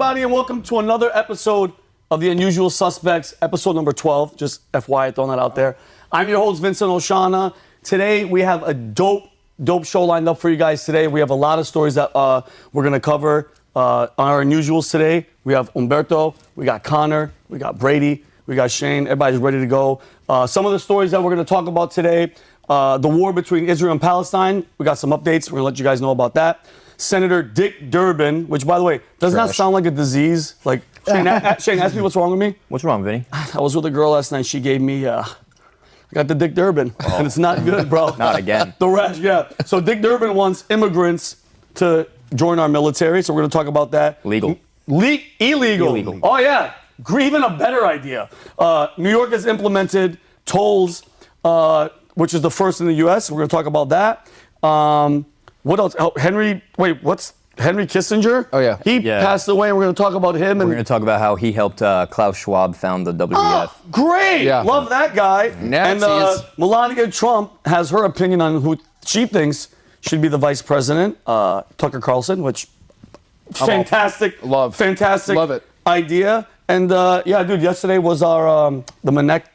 everybody, and welcome to another episode of The Unusual Suspects, episode number 12. Just FYI, throwing that out there. I'm your host, Vincent Oshana. Today, we have a dope show lined up for you guys today. We have a lot of stories that we're going to cover on our Unusuals today. We have Humberto, we got Connor, we got Brady, we got Shane. Everybody's ready to go. Some of the stories that we're going to talk about today, the war between Israel and Palestine. We got some updates. We're going to let you guys know about that. Senator Dick Durbin, which, by the way, doesn't that sound like a disease? Like, Shane, ask me what's wrong with me. What's wrong, Vinnie? I was with a girl last night. She gave me, I got the Dick Durbin, and it's not good, bro. Not again. The rash, yeah. So Dick Durbin wants immigrants to join our military, so we're going to talk about that. Legal. Illegal. Oh, yeah. Even a better idea. New York has implemented tolls, which is the first in the U.S. We're going to talk about that. What else? Oh, Henry Kissinger? Oh, yeah. He passed away, and we're going to talk about him. We're going to talk about how he helped Klaus Schwab found the WEF. Oh, great! Yeah. Love that guy. Nazis. And Melania Trump has her opinion on who she thinks should be the vice president. Tucker Carlson, which fantastic it. idea. And yeah, dude, yesterday was our the Manek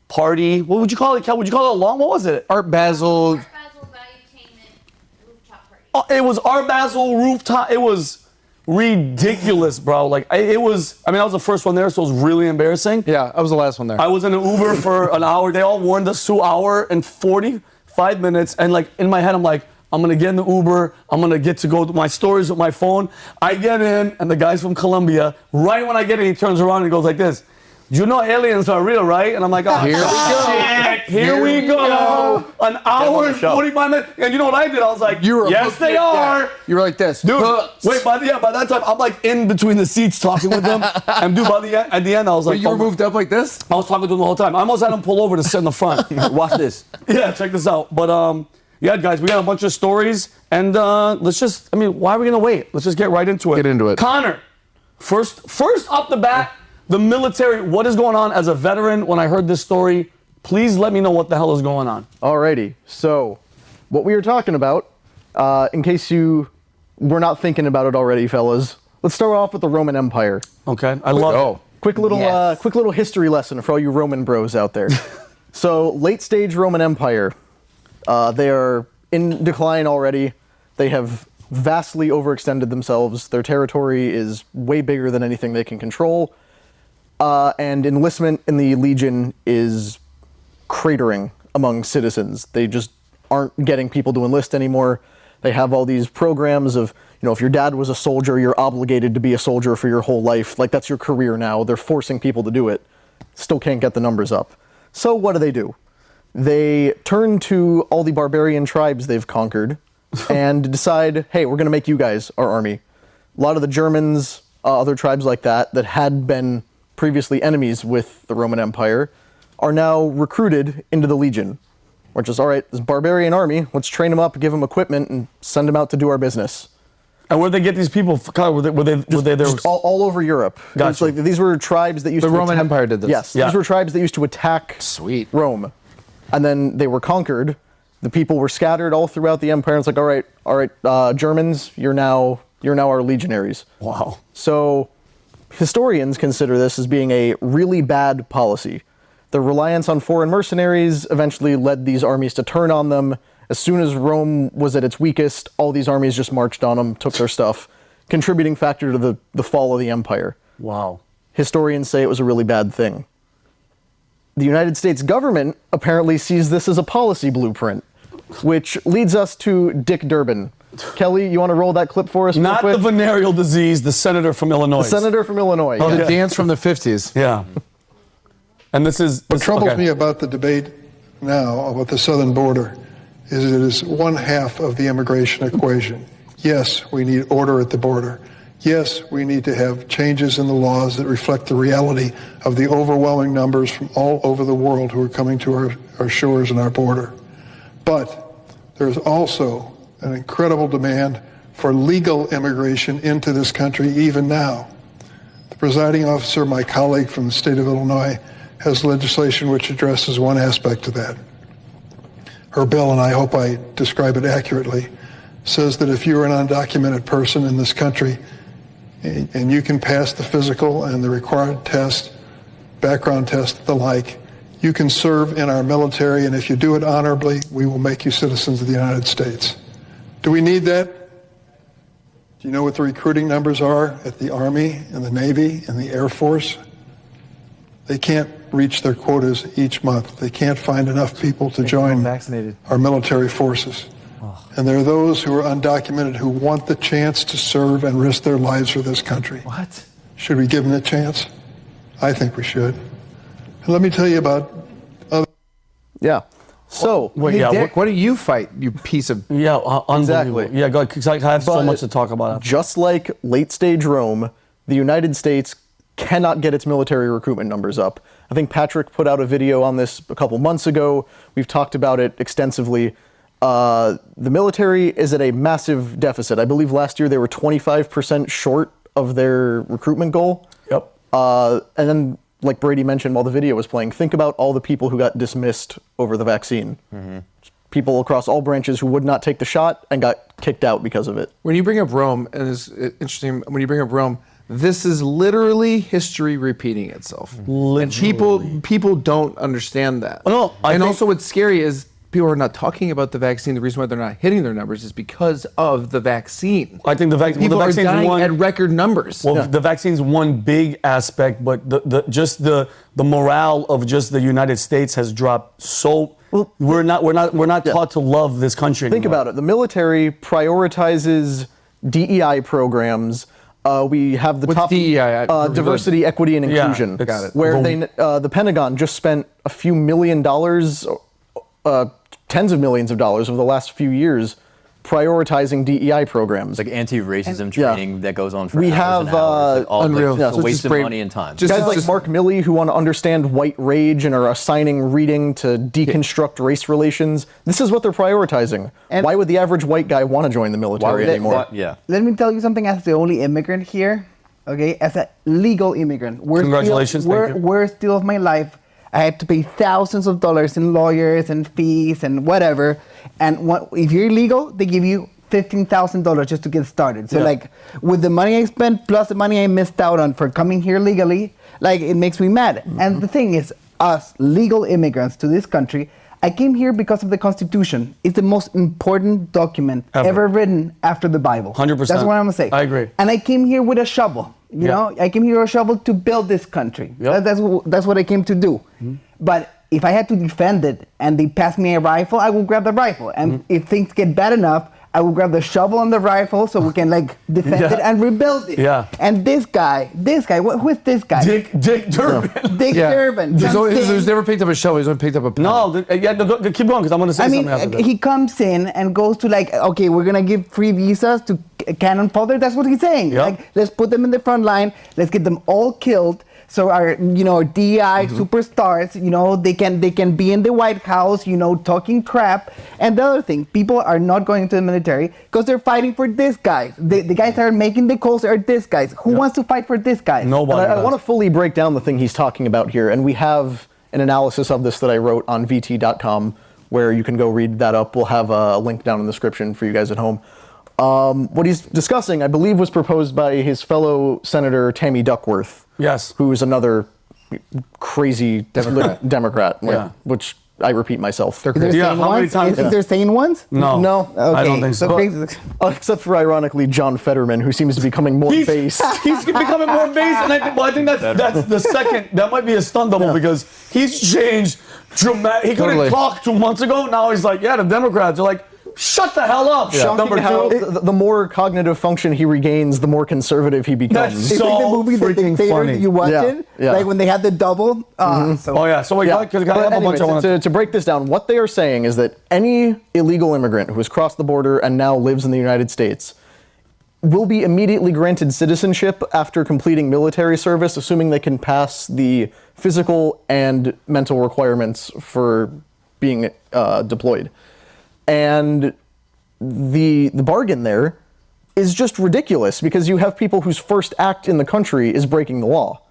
party. What would you call it? Would you call it a long? What was it? Art Basel. Oh, it was Art Basel rooftop. It was ridiculous, bro. Like it was. I mean, I was the first one there, so it was really embarrassing. Yeah, I was the last one there. I was in an Uber for an hour. They all warned us 2 hours and 45 minutes. And like in my head, I'm like, I'm gonna get in the Uber. I'm gonna get to go to my stories with my phone. I get in, and the guy's from Colombia. Right when I get in, he turns around and he goes like this. You know aliens are real, right? And I'm like, oh, here we go. An hour and 45 minutes. And you know what I did? I was like, yes, they are. Yeah. You were like this. Dude, wait, by that time, I'm like in between the seats talking with them. And dude, at the end, I was like, you were moved up like this? I was talking to them the whole time. I almost had them pull over to sit in the front. Watch this. Yeah, check this out. But yeah, guys, we got a bunch of stories. And let's just, I mean, why are we going to wait? Let's just get right into it. Get into it. Connor, first off the bat, the military, what is going on as a veteran? When I heard this story, please let me know what the hell is going on. Alrighty, so what we were talking about, in case you were not thinking about it already, fellas, let's start off with the Roman Empire. Okay, I love it. Quick little history lesson for all you Roman bros out there. So, late stage Roman Empire, they are in decline already. They have vastly overextended themselves. Their territory is way bigger than anything they can control. And enlistment in the Legion is cratering among citizens. They just aren't getting people to enlist anymore. They have all these programs of, you know, if your dad was a soldier, you're obligated to be a soldier for your whole life. Like, that's your career now. They're forcing people to do it. Still can't get the numbers up. So what do? They turn to all the barbarian tribes they've conquered and decide, hey, we're going to make you guys our army. A lot of the Germans, other tribes like that had been previously enemies with the Roman Empire, are now recruited into the Legion. Which is, all right, this barbarian army, let's train them up, give them equipment, and send them out to do our business. And where did they get these people? Were they there? All over Europe. Gotcha. It's like, these were tribes that used to The Roman Empire did this. Yes, these were tribes that used to attack Rome. And then they were conquered. The people were scattered all throughout the empire. It's like, all right, Germans, you're now our legionaries. Wow. So historians consider this as being a really bad policy. The reliance on foreign mercenaries eventually led these armies to turn on them. As soon as Rome was at its weakest, all these armies just marched on them, took their stuff, contributing factor to the fall of the empire. Wow. Historians say it was a really bad thing. The United States government apparently sees this as a policy blueprint, which leads us to Dick Durbin. Kelly, you want to roll that clip for us? Not the venereal disease, the senator from Illinois. The senator from Illinois. The dance from the 50s. Yeah. And this is... What troubles me about the debate now about the southern border is it is one half of the immigration equation. Yes, we need order at the border. Yes, we need to have changes in the laws that reflect the reality of the overwhelming numbers from all over the world who are coming to our shores and our border. But there's also an incredible demand for legal immigration into this country even now. The presiding officer, my colleague from the state of Illinois, has legislation which addresses one aspect of that. Her bill, and I hope I describe it accurately, says that if you're an undocumented person in this country, and you can pass the physical and the required test, background test, the like, you can serve in our military, and if you do it honorably, we will make you citizens of the United States. Do we need that? Do you know what the recruiting numbers are at the Army and the Navy and the Air Force? They can't reach their quotas each month. They can't find enough people to join our military forces. And there are those who are undocumented who want the chance to serve and risk their lives for this country. What? Should we give them the chance? I think we should. And let me tell you about other... Yeah. So, Wait, Hey, yeah, Dick, what do you fight, you piece of... Yeah, unbelievable. Exactly. Yeah, go ahead, 'cause I have so But much to talk about. just like late stage Rome, the United States cannot get its military recruitment numbers up. I think Patrick put out a video on this a couple months ago. We've talked about it extensively. The military is at a massive deficit. I believe last year they were 25% short of their recruitment goal. Yep. And then, like Brady mentioned while the video was playing, think about all the people who got dismissed over the vaccine. People across all branches who would not take the shot and got kicked out because of it. When you bring up Rome, and it's interesting, when you bring up Rome, this is literally history repeating itself. And people don't understand that. No, and also what's scary is people are not talking about the vaccine. The reason why they're not hitting their numbers is because of the vaccine. I think People are dying at record numbers. Well, the vaccine's one big aspect, but the morale of just the United States has dropped so. Well, we're not taught to love this country. Think about it. The military prioritizes DEI programs. We have the What's top DEI? diversity, equity, and inclusion. Got it. Where the Pentagon just spent a few $1 million, tens of millions of dollars over the last few years prioritizing DEI programs. Like anti-racism Yeah. training that goes on for We hours have, and hours. Like all unreal. It's So a waste just of brain- money and time. just- Guys like Mark Milley who want to understand white rage and are assigning reading to deconstruct race relations. This is what they're prioritizing. And- Why would the average white guy want to join the military anymore? Yeah. Let me tell you something as the only immigrant here, okay? As a legal immigrant. Congratulations, thank you. Worst deal of my life. I had to pay thousands of dollars in lawyers and fees and whatever. And if you're illegal, they give you $15,000 just to get started. So like with the money I spent plus the money I missed out on for coming here legally, like it makes me mad. And the thing is, us legal immigrants to this country, I came here because of the Constitution. It's the most important document ever written after the Bible. 100%. That's what I'm gonna say. I agree. And I came here with a shovel. You know, I came here with a shovel to build this country. Yep. That's what I came to do. But if I had to defend it and they pass me a rifle, I will grab the rifle. And if things get bad enough, I will grab the shovel and the rifle so we can like defend it and rebuild it. Yeah. And this guy, who is this guy? Dick Durbin. Dick Durbin. He's never picked up a shovel. He's only picked up a pen. No, keep going because I'm going to say I something mean, after that. he comes in and goes to like, okay, we're gonna give free visas to cannon fodder. That's what he's saying. Yep. Like, let's put them in the front line. Let's get them all killed. So our, DI superstars, they can be in the White House, talking crap. And the other thing, people are not going into the military because they're fighting for this guy. The guys that are making the calls are this guys. Who wants to fight for this guy? Nobody. I want to fully break down the thing he's talking about here, and we have an analysis of this that I wrote on vt.com where you can go read that up. We'll have a link down in the description for you guys at home. What he's discussing, I believe, was proposed by his fellow Senator Tammy Duckworth. Yes. Who is another crazy Democrat, Yeah. which I repeat myself. Is there Yeah, sane how many ones? times- Is there sane ones? No. No. I don't think so. Except for, ironically, John Fetterman, who seems to be becoming more based. He's becoming more based, and I think that's the second. That might be a stunt double because he's changed dramatic. He couldn't Totally. talk 2 months ago. Now he's like, yeah, the Democrats are like, shut the hell up. Shocking Number how two. the more cognitive function he regains, the more conservative he becomes. That's It's like the so movie The freaking Dictator. funny. You watch Yeah, it? yeah. Like when they had the double. So Oh yeah. So wait, Yeah. because I But have a bunch anyways, I want to break this down, what they are saying is that any illegal immigrant who has crossed the border and now lives in the United States will be immediately granted citizenship after completing military service, assuming they can pass the physical and mental requirements for being deployed. And the bargain there is just ridiculous because you have people whose first act in the country is breaking the law.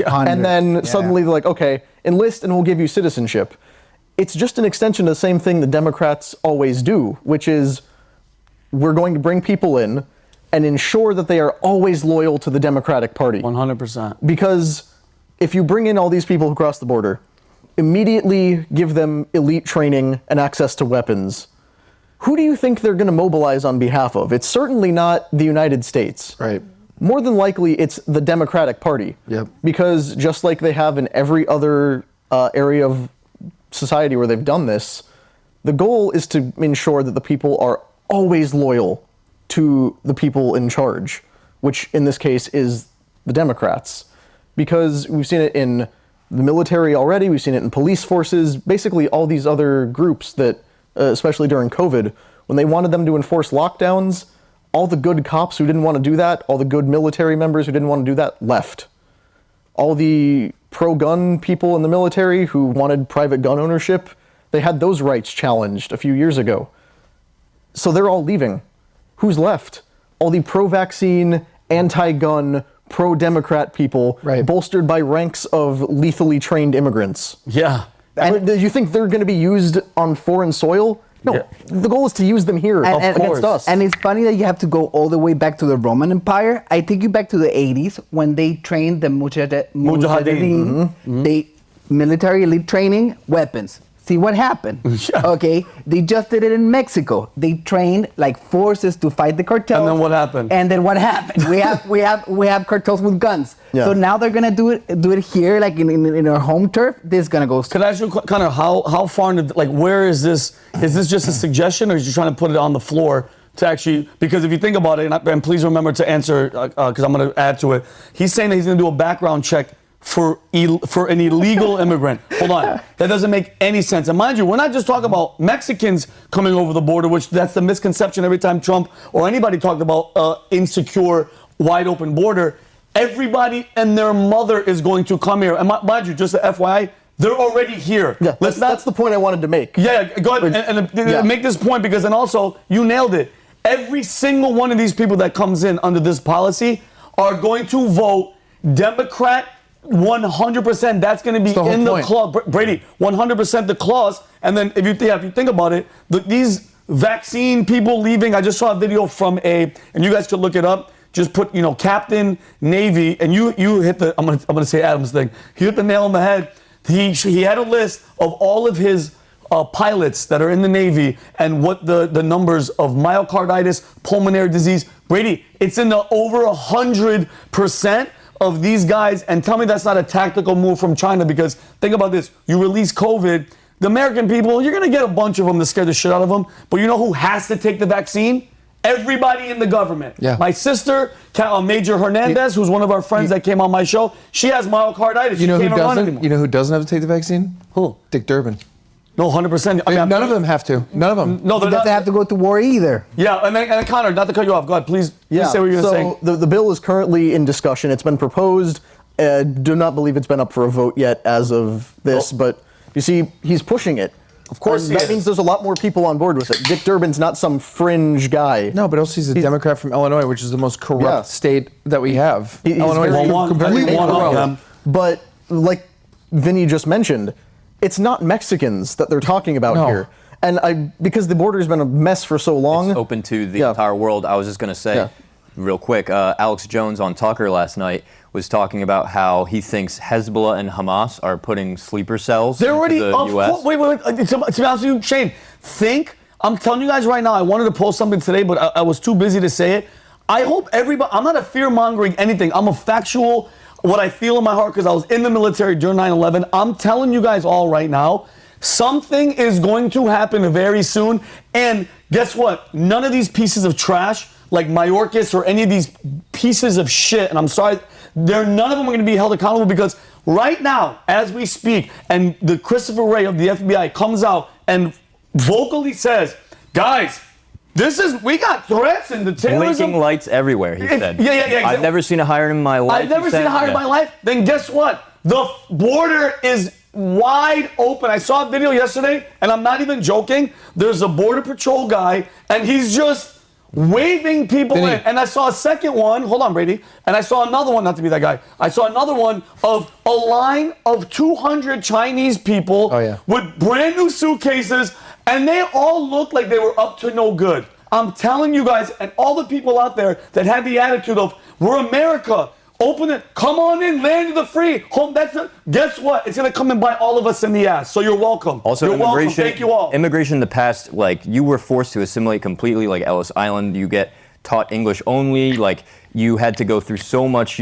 And then suddenly they're like, okay, enlist and we'll give you citizenship. It's just an extension of the same thing the Democrats always do, which is we're going to bring people in, and ensure that they are always loyal to the Democratic Party. 100%. Because if you bring in all these people who cross the border, immediately give them elite training and access to weapons, who do you think they're going to mobilize on behalf of? It's certainly not the United States. Right. More than likely, it's the Democratic Party. Yep. Because just like they have in every other area of society where they've done this, the goal is to ensure that the people are always loyal to the people in charge, which in this case is the Democrats. Because we've seen it in the military already, we've seen it in police forces, basically all these other groups that, especially during COVID, when they wanted them to enforce lockdowns, all the good cops who didn't want to do that, all the good military members who didn't want to do that, left. All the pro-gun people in the military who wanted private gun ownership, they had those rights challenged a few years ago. So they're all leaving. Who's left? All the pro-vaccine, anti-gun, pro-Democrat people, Right. bolstered by ranks of lethally trained immigrants. Yeah. And do you think they're going to be used on foreign soil? No. Yeah. The goal is to use them here against us. And it's funny that you have to go all the way back to the Roman Empire. I take you back to the 80s when they trained the Mujahideen. They military elite training, weapons. See what happened? Yeah. Okay, they just did it in Mexico. They trained like forces to fight the cartels. And then what happened? And then what happened? We have cartels with guns. Yeah. So now they're gonna do it here, like in our home turf. This is gonna go. Can I ask you kind of how far into, like, where is this? Is this just a suggestion, or is you trying to put it on the floor to actually? Because if you think about it, and please remember to answer, because I'm going to add to it. He's saying that he's going to do a background check for an illegal immigrant. Hold on, that doesn't make any sense. And mind you, we're not just talking about Mexicans coming over the border, which that's the misconception every time Trump or anybody talked about insecure, wide open border. Everybody and their mother is going to come here. And mind you, just the FYI, they're already here. Yeah, that's the point I wanted to make. Yeah, go ahead and make this point, because then also, you nailed it. Every single one of these people that comes in under this policy are going to vote Democrat 100%. That's going to be in the clause. Brady, 100% the clause. And then if you think about it, these vaccine people leaving, I just saw a video from and you guys could look it up. Just put, Captain Navy, and you hit the, I'm gonna say Adam's thing. He hit the nail on the head. He had a list of all of his pilots that are in the Navy and what the numbers of myocarditis, pulmonary disease. Brady, it's in the over 100% of these guys. And tell me that's not a tactical move from China, because think about this. You release COVID. The American people, you're going to get a bunch of them to scare the shit out of them. But you know who has to take the vaccine? Everybody in the government. Yeah. My sister, Major Hernandez, who's one of our friends that came on my show, she has myocarditis. You know she who can't run doesn't? anymore. You know who doesn't have to take the vaccine? Who? Dick Durbin. No, 100%. I mean, None of them have to. None of them. No, He they're doesn't not. have to go to war either. Yeah, and Connor, not to cut you off. Go ahead, please say what you're going to say. The bill is currently in discussion. It's been proposed. Do not believe it's been up for a vote yet as of this, but you see, he's pushing it. Of course, that means there's a lot more people on board with it. Dick Durbin's not some fringe guy. No, but also he's a Democrat from Illinois, which is the most corrupt Yeah. state that we have. He's Illinois very is one completely of corrupt. them. But like Vinnie just mentioned, it's not Mexicans that they're talking about No. here. And because the border's been a mess for so long. It's open to the Yeah. entire world. I was just going to say, Yeah. real quick, Alex Jones on Tucker last night was talking about how he thinks Hezbollah and Hamas are putting sleeper cells They're already into the U.S. Wait. To be honest with you, Shane, I'm telling you guys right now, I wanted to post something today, but I was too busy to say it. I hope everybody, I'm not a fear-mongering anything. I'm a factual, what I feel in my heart, because I was in the military during 9/11. I'm telling you guys all right now, something is going to happen very soon. And guess what? None of these pieces of trash, like Mayorkas or any of these pieces of shit, and I'm sorry, none of them are going to be held accountable, because right now, as we speak, and the Christopher Wray of the FBI comes out and vocally says, guys, we got threats and the terrorism. Blinking lights everywhere, he said. Yeah, exactly. I've never seen a higher in my life. I've never seen a higher in my life. Then guess what? The border is wide open. I saw a video yesterday, and I'm not even joking. There's a Border Patrol guy, and he's just waving people in. And I saw a second one. Hold on, Brady. And I saw another one, not to be that guy. I saw another one of a line of 200 Chinese people with brand new suitcases, and they all looked like they were up to no good. I'm telling you guys, and all the people out there that had the attitude of, we're America, open it, come on in, land of the free. Home, guess what? It's going to come and bite all of us in the ass. So you're welcome. Also, you're immigration. welcome. Thank you all. Immigration in the past, like, you were forced to assimilate completely, like Ellis Island. You get taught English only. Like, you had to go through so much,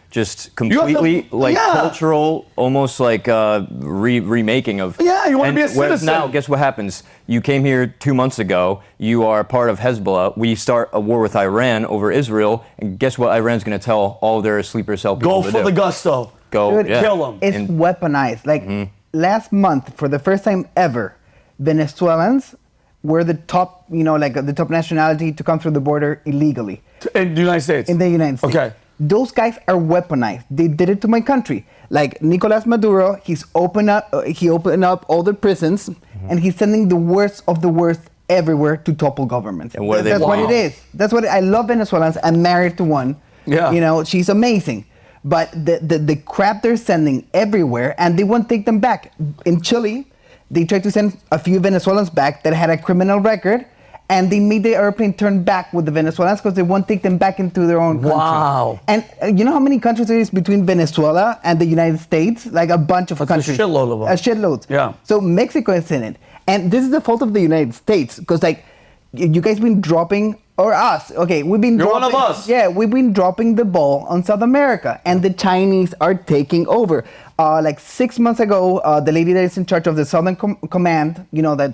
just completely cultural, almost like remaking of. Yeah, you want to be a citizen. Now, guess what happens? You came here 2 months ago. You are part of Hezbollah. We start a war with Iran over Israel, and guess what? Iran's going to tell all their sleeper cell people Go to for do? the gusto. Go, Dude, kill them. It's weaponized. Like last month, for the first time ever, Venezuelans were the top, like the top nationality to come through the border illegally. In the United States? In the United States. Okay. Those guys are weaponized. They did it to my country. Like Nicolas Maduro, he opened up all the prisons, and he's sending the worst of the worst everywhere to topple governments. And what That's what it is. That's what I love Venezuelans. I'm married to one. Yeah. She's amazing. But the crap they're sending everywhere, and they won't take them back. In Chile, they tried to send a few Venezuelans back that had a criminal record, and they made the airplane turn back with the Venezuelans because they won't take them back into their own country. Wow. And you know how many countries there is between Venezuela and the United States? Like a bunch of countries. A shitload of them. A shitload. Yeah. So Mexico is in it. And this is the fault of the United States because, like, you guys been dropping, or us, okay, we've been You're dropping. one of us. Yeah, we've been dropping the ball on South America, and the Chinese are taking over. Like 6 months ago, the lady that is in charge of the Southern Command, that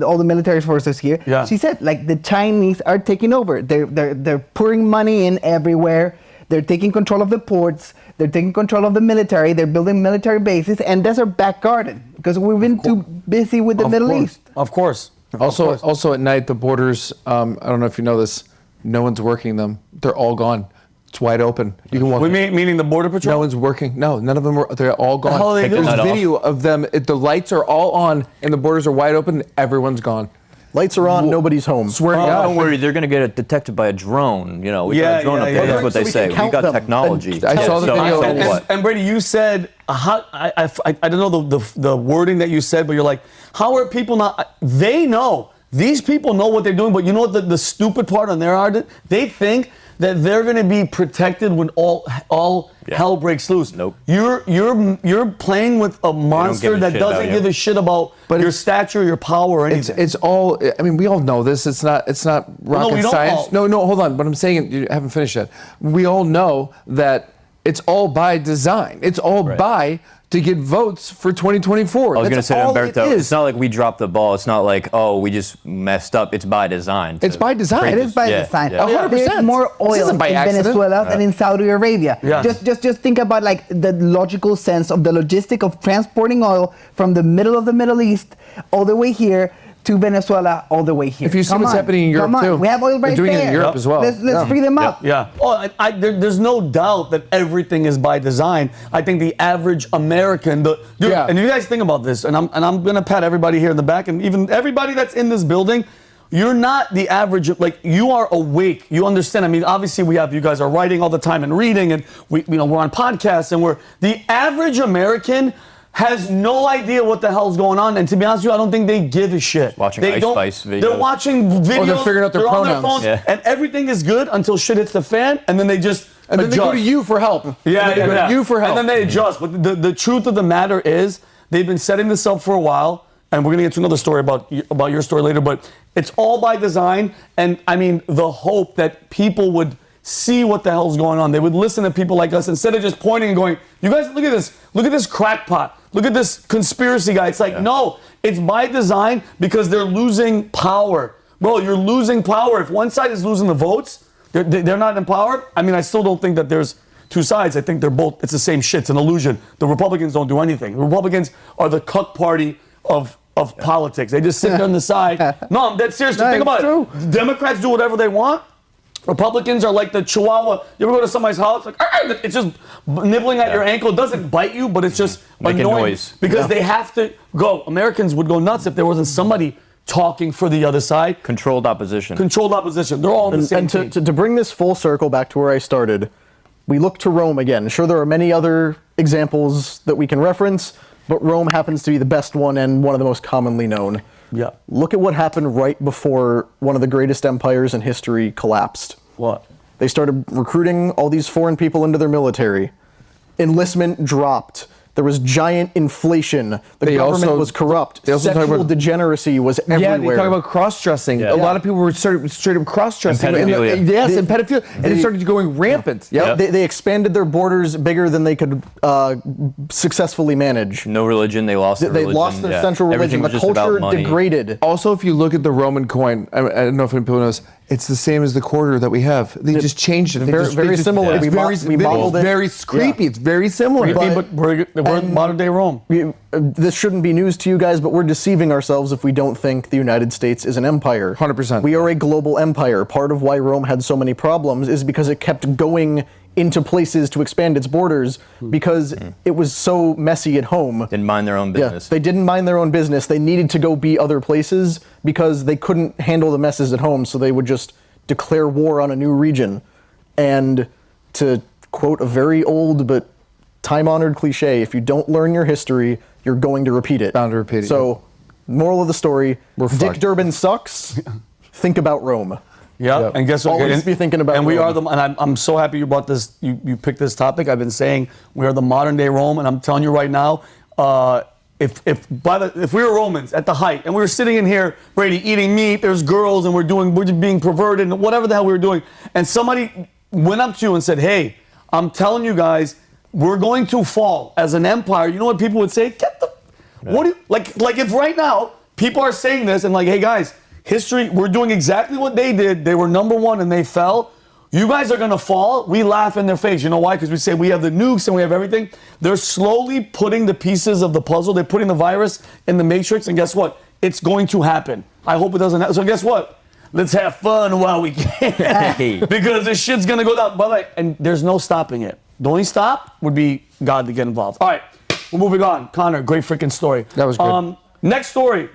all the military forces here, she said, like, the Chinese are taking over. They're pouring money in everywhere. They're taking control of the ports. They're taking control of the military. They're building military bases, and that's our back garden because we've been too busy with the Middle East. Of course. Also at night, the borders, I don't know if you know this, no one's working them. They're all gone. It's wide open. You can walk. Meaning the Border Patrol? No one's working. No, none of them are. They're all gone. The hell are they doing? There's video of them. The lights are all on, and the borders are wide open. Everyone's gone. Lights are on, nobody's home. Swear to God. Don't worry, they're going to get detected by a drone. We got a drone up there. That's what they say. We count got them. technology. I saw the video. And Brady, you said, I don't know the wording that you said, but you're like, how are people not? They know. These people know what they're doing, but you know what the stupid part on their end? They think that they're going to be protected when all hell breaks loose. Nope. You're playing with a monster that doesn't give a shit about your stature, your power, or anything. It's all. I mean, we all know this. It's not rocket we don't science. all. No, hold on. But I'm saying you haven't finished yet. We all know that it's all by design. It's all by to get votes for 2024. I was going to say, Humberto, it it's not like we dropped the ball. It's not like, we just messed up. It's by design. It's by design. It is by design. 100%. There's more oil in Venezuela than in Saudi Arabia. Yeah. Just think about like the logical sense of the logistic of transporting oil from the middle of the Middle East all the way here to Venezuela all the way here. If you see what's happening in Europe too, we have oil right they're doing there. it in Europe as well. Let's free them up. Yeah. Oh, there's no doubt that everything is by design. I think the average American, and you guys think about this, and I'm gonna pat everybody here in the back, and even everybody that's in this building. You're not the average. Like, you are awake. You understand. I mean, obviously you guys are writing all the time and reading, and we're on podcasts, and the average American has no idea what the hell's going on, and to be honest with you, I don't think they give a shit. Watching Ice Spice videos. They're watching videos. Or they're figuring out their on their pronouns. phones, and everything is good until shit hits the fan, and then they just And then adjust. they go to you for help. Yeah. They go to you for help. And then they adjust. But the truth of the matter is, they've been setting this up for a while, and we're gonna get to another story about your story later. But it's all by design, and I mean the hope that people would see what the hell's going on. They would listen to people like us instead of just pointing and going, "You guys, look at this crackpot. Look at this conspiracy guy." It's like, no, it's by design because they're losing power. Bro, you're losing power. If one side is losing the votes, they're not in power. I mean, I still don't think that there's two sides. I think they're both, it's the same shit. It's an illusion. The Republicans don't do anything. The Republicans are the cuck party of politics. They just sit there on the side. No, I'm dead serious. Think about it. Democrats do whatever they want. Republicans are like the chihuahua. You ever go to somebody's house? Like, it's just nibbling at your ankle. It doesn't bite you, but it's just making annoying. noise. Because they have to go. Americans would go nuts if there wasn't somebody talking for the other side. Controlled opposition. Controlled opposition. They're all in the same team. And to bring this full circle back to where I started, we look to Rome again. Sure, there are many other examples that we can reference, but Rome happens to be the best one and one of the most commonly known. Yeah. Look at what happened right before one of the greatest empires in history collapsed. What? They started recruiting all these foreign people into their military. Enlistment dropped. There was giant inflation. The government was corrupt. Sexual degeneracy was everywhere. Yeah, they talk about cross-dressing. Yeah. A lot of people were straight up cross-dressing. And pedophilia. Yes, and pedophilia. And it started going rampant. Yep. They expanded their borders bigger than they could successfely manage. No religion. They lost their They religion. lost their central religion. Everything was The just about culture money. degraded. Also, if you look at the Roman coin, I don't know if people knows, it's the same as the quarter that we have. They just changed it. Very similar. It's We modeled it. very creepy. It's very similar. But we're modern day Rome. This shouldn't be news to you guys, but we're deceiving ourselves if we don't think the United States is an empire. 100%. We are a global empire. Part of why Rome had so many problems is because it kept going into places to expand its borders because it was so messy at home. Didn't mind their own business. They didn't mind their own business. They needed to go be other places because they couldn't handle the messes at home, so they would just declare war on a new region. And to quote a very old but time-honored cliche, if you don't learn your history, you're going to repeat it. Bound to repeat it. So, moral of the story, Dick fucked. Durbin sucks. Think about Rome. Yeah, Yep. and guess what? Always be thinking about And we Rome. are and I'm so happy you brought this. You picked this topic. I've been saying we are the modern day Rome, and I'm telling you right now, if we were Romans at the height, and we were sitting in here, Brady, eating meat, there's girls, and we're just being perverted, and whatever the hell we were doing, and somebody went up to you and said, "Hey, I'm telling you guys, we're going to fall as an empire." You know what people would say? What do you, like if right now people are saying this and like, "Hey guys, history, we're doing exactly what they did. They were number one and they fell. You guys are going to fall." We laugh in their face. You know why? Because we say we have the nukes and we have everything. They're slowly putting the pieces of the puzzle. They're putting the virus in the matrix. And guess what? It's going to happen. I hope it doesn't happen. So guess what? Let's have fun while we can. Because this shit's going to go down. But and there's no stopping it. The only stop would be God to get involved. All right. We're moving on. Connor, great freaking story. That was good. Next story.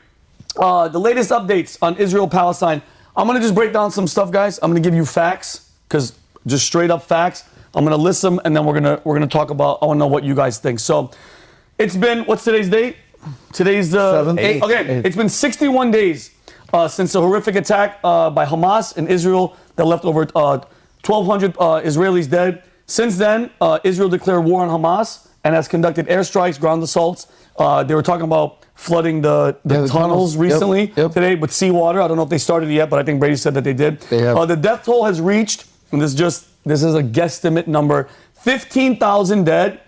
The latest updates on Israel-Palestine. I'm going to just break down some stuff, guys. I'm going to give you facts, because just straight up facts. I'm going to list them, and then we're going to talk about, I want to know what you guys think. So it's been, what's today's date? Today's the 7th. 8th. Okay, it's been 61 days since a horrific attack by Hamas in Israel that left over 1,200 Israelis dead. Since then, Israel declared war on Hamas and has conducted airstrikes, ground assaults. They were talking about flooding the tunnels recently today with seawater. I don't know if they started it yet, but I think Brady said that they did. They have. The death toll has reached, and this is a guesstimate number, 15,000 dead,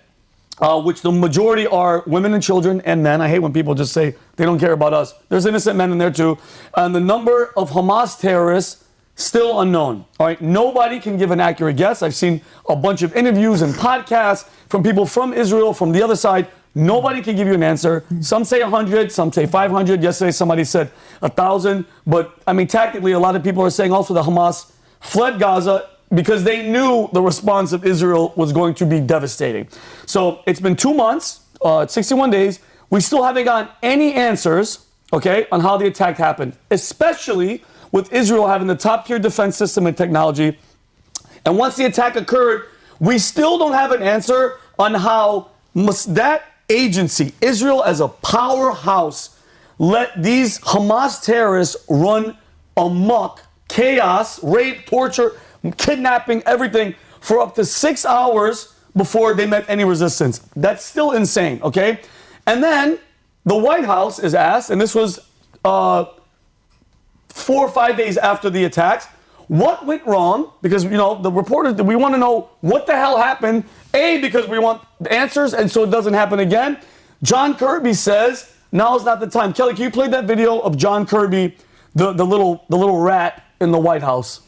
which the majority are women and children and men. I hate when people just say they don't care about us. There's innocent men in there too. And the number of Hamas terrorists, still unknown. All right, nobody can give an accurate guess. I've seen a bunch of interviews and podcasts from people from Israel, from the other side. Nobody can give you an answer. Some say 100, some say 500. Yesterday somebody said 1,000. But I mean, tactically, a lot of people are saying also that Hamas fled Gaza because they knew the response of Israel was going to be devastating. So it's been 2 months, 61 days. We still haven't gotten any answers, okay, on how the attack happened, especially with Israel having the top tier defense system and technology. And once the attack occurred, we still don't have an answer on how that agency, Israel as a powerhouse, let these Hamas terrorists run amok, chaos, rape, torture, kidnapping, everything for up to 6 hours before they met any resistance. That's still insane, okay? And then the White House is asked, and this was 4 or 5 days after the attacks, what went wrong? Because, you know, the reporters, we want to know what the hell happened. A, because we want the answers, and so it doesn't happen again. John Kirby says, now is not the time. Kelly, can you play that video of John Kirby, the little rat in the White House?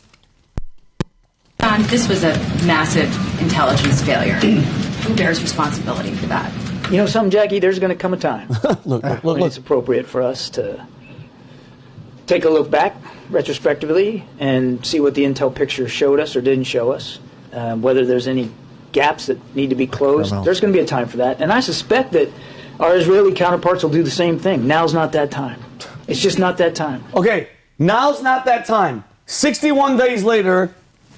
John, this was a massive intelligence failure. Who bears responsibility for that? You know something, Jackie? There's going to come a time Look. when it's appropriate for us to take a look back retrospectively and see what the intel picture showed us or didn't show us, whether there's any gaps that need to be closed. There's going to be a time for that. And I suspect that our Israeli counterparts will do the same thing. Now's not that time. It's just not that time. Okay, now's not that time. 61 days later,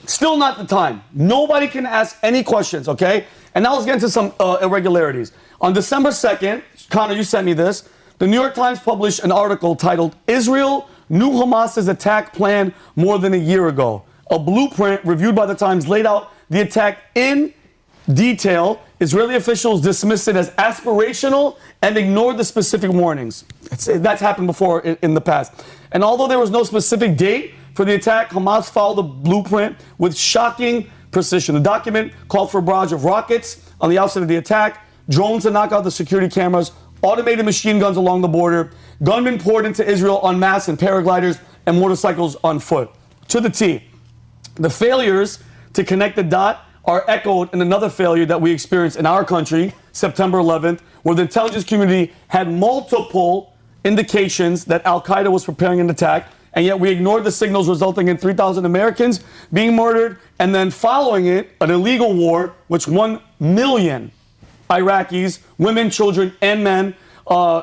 still not the time. Nobody can ask any questions, okay? And now let's get into some irregularities. On December 2nd, Connor, you sent me this, The New York Times published an article titled, Israel Knew Hamas's Attack Plan More Than a Year Ago. A blueprint reviewed by the Times laid out the attack in detail. Israeli officials dismissed it as aspirational and ignored the specific warnings. That's happened before in the past. And although there was no specific date for the attack, Hamas followed the blueprint with shocking precision. The document called for a barrage of rockets on the outset of the attack, drones to knock out the security cameras, automated machine guns along the border, gunmen poured into Israel en masse in paragliders and motorcycles on foot. To the T. The failures to connect the dot are echoed in another failure that we experienced in our country, September 11th, where the intelligence community had multiple indications that al-Qaeda was preparing an attack, and yet we ignored the signals, resulting in 3,000 Americans being murdered, and then following it, an illegal war, which 1 million Iraqis, women, children, and men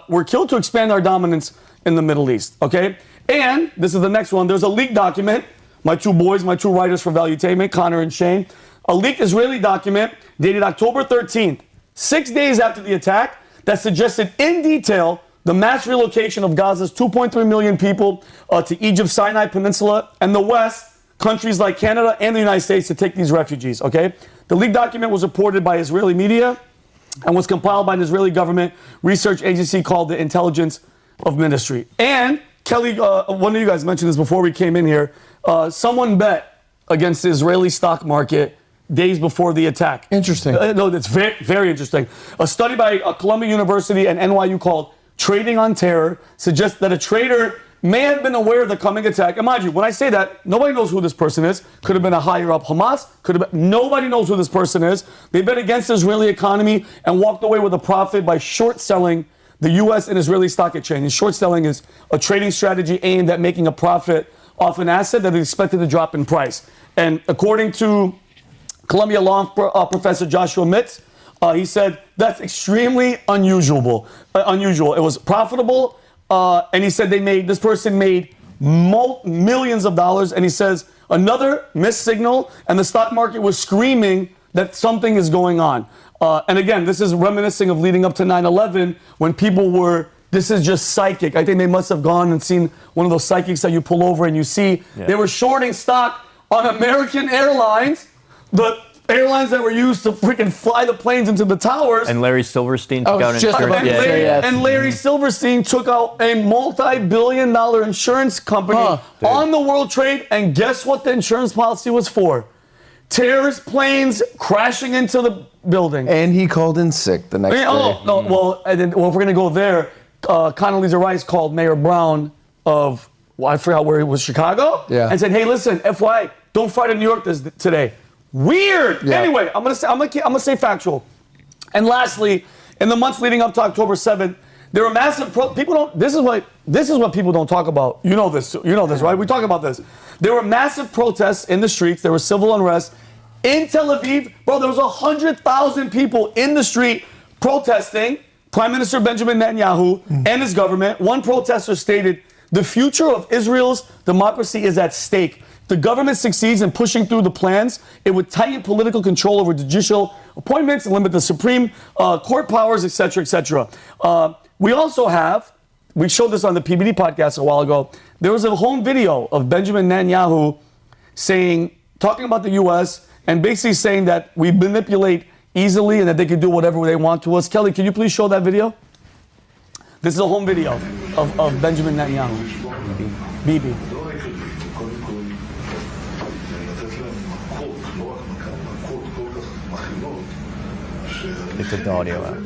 were killed to expand our dominance in the Middle East, okay? And this is the next one. There's a leaked document. My two writers for Valuetainment, Connor and Shane. A leaked Israeli document dated October 13th, 6 days after the attack, that suggested in detail the mass relocation of Gaza's 2.3 million people to Egypt, Sinai Peninsula, and the West, countries like Canada and the United States, to take these refugees, okay? The leaked document was reported by Israeli media and was compiled by an Israeli government research agency called the Intelligence of Ministry. And Kelly, one of you guys mentioned this before we came in here. Someone bet against the Israeli stock market days before the attack. Interesting. No, that's very, very interesting. A study by Columbia University and NYU called Trading on Terror suggests that a trader may have been aware of the coming attack. And mind you, when I say that, nobody knows who this person is. Could have been a higher up Hamas. Could have been. Nobody knows who this person is. They bet against the Israeli economy and walked away with a profit by short selling the U.S. and Israeli stock exchange. And short selling is a trading strategy aimed at making a profit off an asset that is expected to drop in price. And according to Columbia law professor Joshua Mitz, he said that's extremely unusual. It was profitable, and he said this person made millions of dollars. And he says another missed signal, and the stock market was screaming that something is going on. And again, this is reminiscing of leading up to 9/11 when people were. This is just psychic. I think they must have gone and seen one of those psychics that you pull over and you see. Yeah. They were shorting stock on American Airlines, the airlines that were used to freaking fly the planes into the towers. And Larry Silverstein took out insurance. And Larry Silverstein took out a multi-billion-dollar insurance company on the World Trade. And guess what the insurance policy was for? Terrorist planes crashing into the building. And he called in sick the next day. Oh, no, well, if we're going to go there, Condoleezza Rice called Mayor Brown of, I forgot where he was, Chicago? Yeah. And said, hey, listen, FYI, don't fly to New York today. Weird. Yeah. Anyway, I'm gonna say factual. And lastly, in the months leading up to October 7th, there were massive this is what people don't talk about. You know this, right? We talk about this. There were massive protests in the streets. There was civil unrest in Tel Aviv. Bro, there was 100,000 people in the street protesting Prime Minister Benjamin Netanyahu and his government. One protester stated, the future of Israel's democracy is at stake. If the government succeeds in pushing through the plans, it would tighten political control over judicial appointments and limit the Supreme Court powers, etc., etc. We also have, we showed this on the PBD podcast a while ago, there was a home video of Benjamin Netanyahu talking about the U.S. and basically saying that we manipulate easily and that they can do whatever they want to us. Kelly, can you please show that video? This is a home video of Benjamin Netanyahu. Bibi. They took the audio out.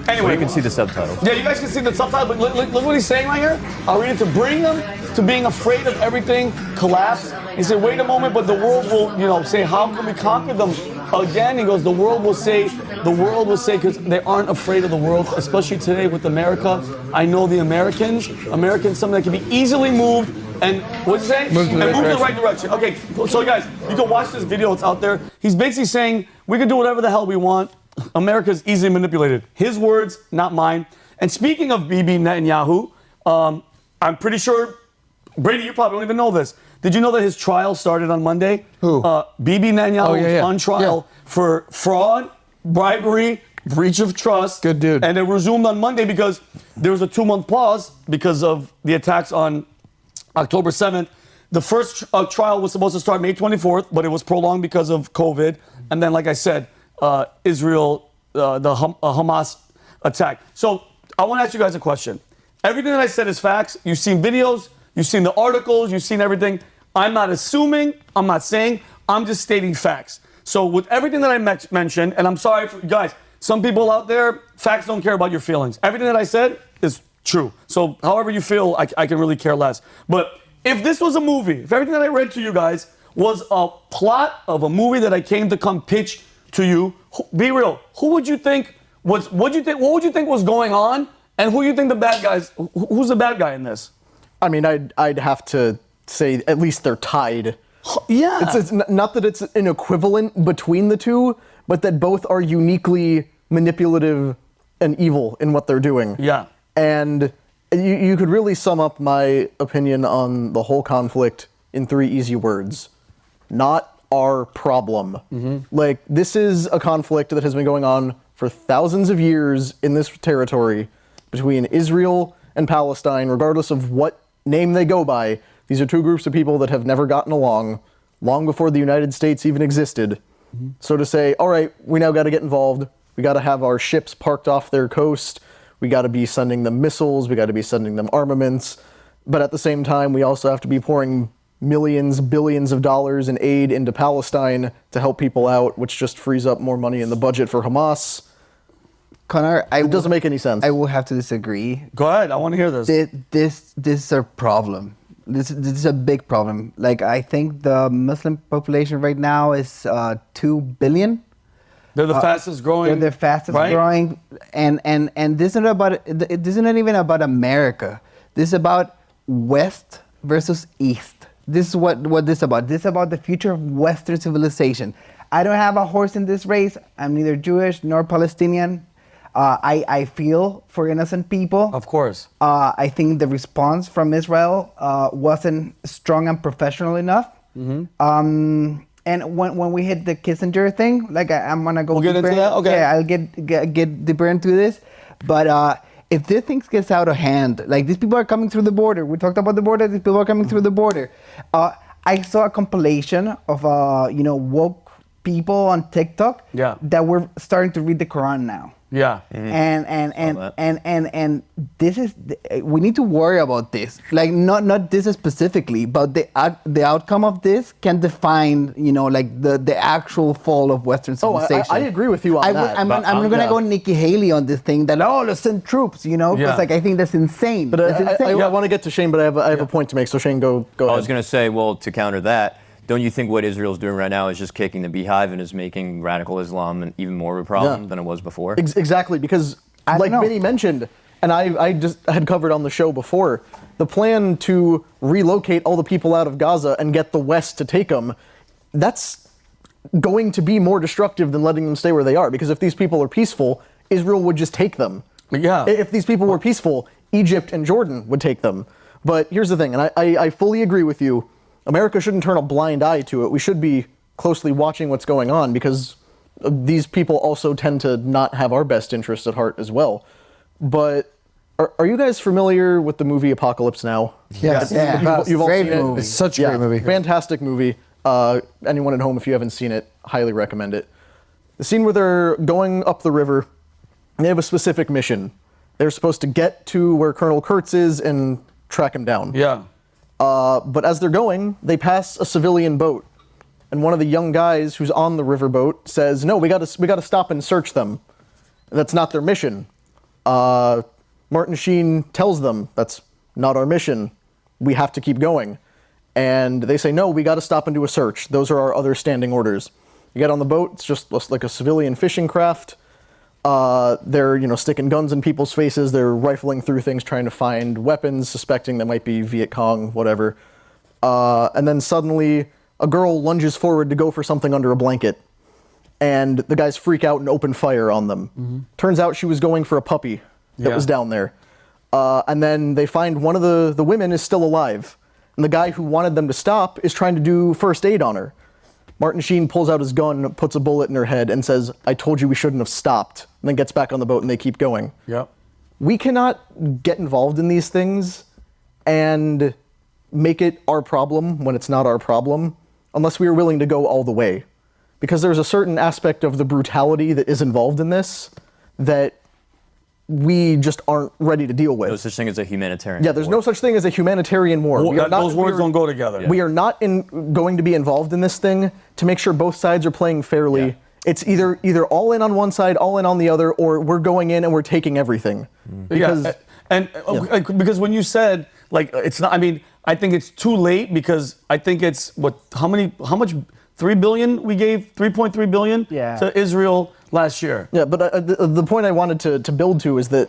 Anyway. You can see the subtitles. Yeah, you guys can see the subtitles, but look what he's saying right here. Are we to bring them to being afraid of everything collapse? He said, wait a moment, but the world will, say, how can we conquer them again? He goes, the world will say, because they aren't afraid of the world, especially today with America. I know the Americans, something that can be easily moved and, what's he saying? Move in the right direction. Okay, so guys, you can watch this video, it's out there. He's basically saying, we can do whatever the hell we want. America's easily manipulated. His words, not mine. And speaking of Bibi Netanyahu, I'm pretty sure, Brady, you probably don't even know this. Did you know that his trial started on Monday? Who? Bibi Netanyahu was on trial for fraud, bribery, breach of trust. Good dude. And it resumed on Monday because there was a 2-month pause because of the attacks on October 7th. The first trial was supposed to start May 24th, but it was prolonged because of COVID. And then, like I said, Israel, Hamas attack. So I want to ask you guys a question. Everything that I said is facts. You've seen videos, you've seen the articles, you've seen everything. I'm not assuming, I'm not saying, I'm just stating facts. So with everything that I mentioned, and I'm sorry for guys, some people out there, facts don't care about your feelings. Everything that I said is true. So however you feel, I can really care less. But if this was a movie, if everything that I read to you guys was a plot of a movie that I came to come pitch to you, be real, who would you think what would you think was going on? And who do you think the bad guys, who's the bad guy in this? I mean, I'd have to say at least they're tied. Yeah. It's not that it's an equivalent between the two, but that both are uniquely manipulative and evil in what they're doing. Yeah. And you could really sum up my opinion on the whole conflict in 3 easy words. Not our problem. Like, this is a conflict that has been going on for thousands of years in this territory between Israel and Palestine, regardless of what name they go by. These are 2 groups of people that have never gotten along, long before the United States even existed. So to say, all right, we now got to get involved. We got to have our ships parked off their coast. We got to be sending them missiles. We got to be sending them armaments. But at the same time, we also have to be pouring millions, billions of dollars in aid into Palestine to help people out, which just frees up more money in the budget for Hamas. Connor, It doesn't make any sense. I will have to disagree. Go ahead, I want to hear this. This is a problem. This is a big problem. Like, I think the Muslim population right now is 2 billion. They're the fastest growing. They're the fastest growing, and this is not even about America. This is about West versus East. This is what this is about. This is about the future of Western civilization. I don't have a horse in this race. I'm neither Jewish nor Palestinian. I feel for innocent people. Of course. I think the response from Israel wasn't strong and professional enough. And when we hit the Kissinger thing, like I'm gonna go. We'll get into that. Okay. Yeah, I'll get deeper into this. But if this thing gets out of hand, like these people are coming through the border. We talked about the border. These people are coming through the border. I saw a compilation of woke people on TikTok. Yeah. That were starting to read the Quran now. Yeah. And this is we need to worry about this. Like not this specifically, but the outcome of this can define like the actual fall of Western civilization. I agree with you on that. I'm gonna go Nikki Haley on this thing that let's send troops. Because like I think that's insane. But I want to get to Shane, but I have a point to make. So Shane, go ahead. I was going to say, well, to counter that, don't you think what Israel's doing right now is just kicking the beehive and is making radical Islam even more of a problem than it was before? Exactly, because like Vinnie mentioned, and I just had covered on the show before, the plan to relocate all the people out of Gaza and get the West to take them, that's going to be more destructive than letting them stay where they are. Because if these people are peaceful, Israel would just take them. Yeah. If these people were peaceful, Egypt and Jordan would take them. But here's the thing, and I fully agree with you. America shouldn't turn a blind eye to it. We should be closely watching what's going on because these people also tend to not have our best interests at heart as well. But are you guys familiar with the movie Apocalypse Now? Yes. Yeah. You've all Great seen movie. it. It's such a great movie. Fantastic movie. Anyone at home, if you haven't seen it, highly recommend it. The scene where they're going up the river, they have a specific mission. They're supposed to get to where Colonel Kurtz is and track him down. Yeah. But as they're going, they pass a civilian boat, and one of the young guys who's on the riverboat says, "No, we got to stop and search them. That's not their mission." Martin Sheen tells them, "That's not our mission. We have to keep going." And they say, "No, we got to stop and do a search. Those are our other standing orders." You get on the boat; it's just like a civilian fishing craft. They're sticking guns in people's faces. They're rifling through things, trying to find weapons, suspecting they might be Viet Cong, whatever. And then suddenly, a girl lunges forward to go for something under a blanket, and the guys freak out and open fire on them. Turns out she was going for a puppy that was down there. And then they find one of the women is still alive, and the guy who wanted them to stop is trying to do first aid on her. Martin Sheen pulls out his gun, puts a bullet in her head, and says, "I told you we shouldn't have stopped," and then gets back on the boat and they keep going. Yep. We cannot get involved in these things and make it our problem when it's not our problem unless we are willing to go all the way. Because there's a certain aspect of the brutality that is involved in this that we just aren't ready to deal with. No such thing as a humanitarian Yeah, there's war. no such thing as a humanitarian war. Those words don't go together. We are not going to be involved in this thing to make sure both sides are playing fairly. Yeah. It's either all in on one side, all in on the other, or we're going in and we're taking everthing. Because, because when you said, like, it's not, I mean, I think it's too late because I think it's, how much, 3 billion we gave, 3.3 billion to Israel last year. Yeah, but the point I wanted to build to is that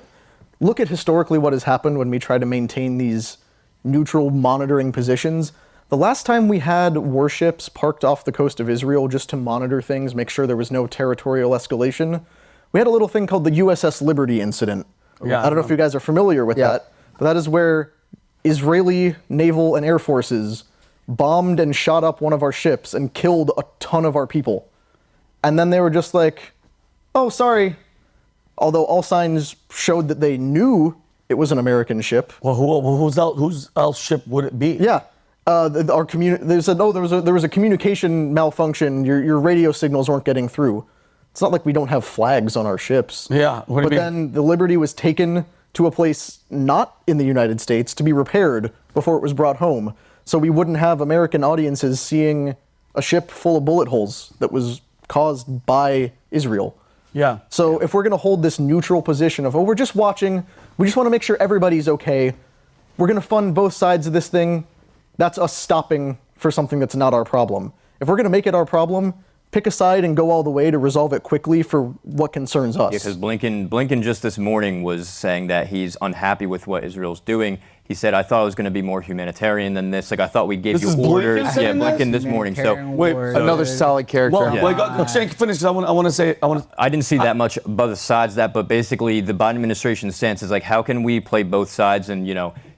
look at historically what has happened when we try to maintain these neutral monitoring positions. The last time we had warships parked off the coast of Israel just to monitor things, make sure there was no territorial escalation, we had a little thing called the USS Liberty incident. Yeah, I don't know if you guys are familiar with that, but that is where Israeli naval and air forces bombed and shot up one of our ships and killed a ton of our people. And then they were just like, "Oh, sorry." Although all signs showed that they knew it was an American ship. Well, whose else ship would it be? Yeah. They said, "Oh, there was a communication malfunction. Your radio signals weren't getting through." It's not like we don't have flags on our ships. Yeah. What do you mean? Then the Liberty was taken to a place not in the United States to be repaired before it was brought home. So we wouldn't have American audiences seeing a ship full of bullet holes that was caused by Israel. Yeah. So if we're going to hold this neutral position of, we're just watching, we just want to make sure everybody's okay, we're going to fund both sides of this thing, that's us stopping for something that's not our problem. If we're going to make it our problem, pick a side and go all the way to resolve it quickly for what concerns us. Yeah, because Blinken just this morning was saying that he's unhappy with what Israel's doing. He said, "I thought it was going to be more humanitarian than this. Like, I thought we gave you orders." Yeah, Blinken this morning. So another solid character. Well, Shane, finish. I want to say. I didn't see that much both sides of that, but basically the Biden administration's stance is like, how can we play both sides and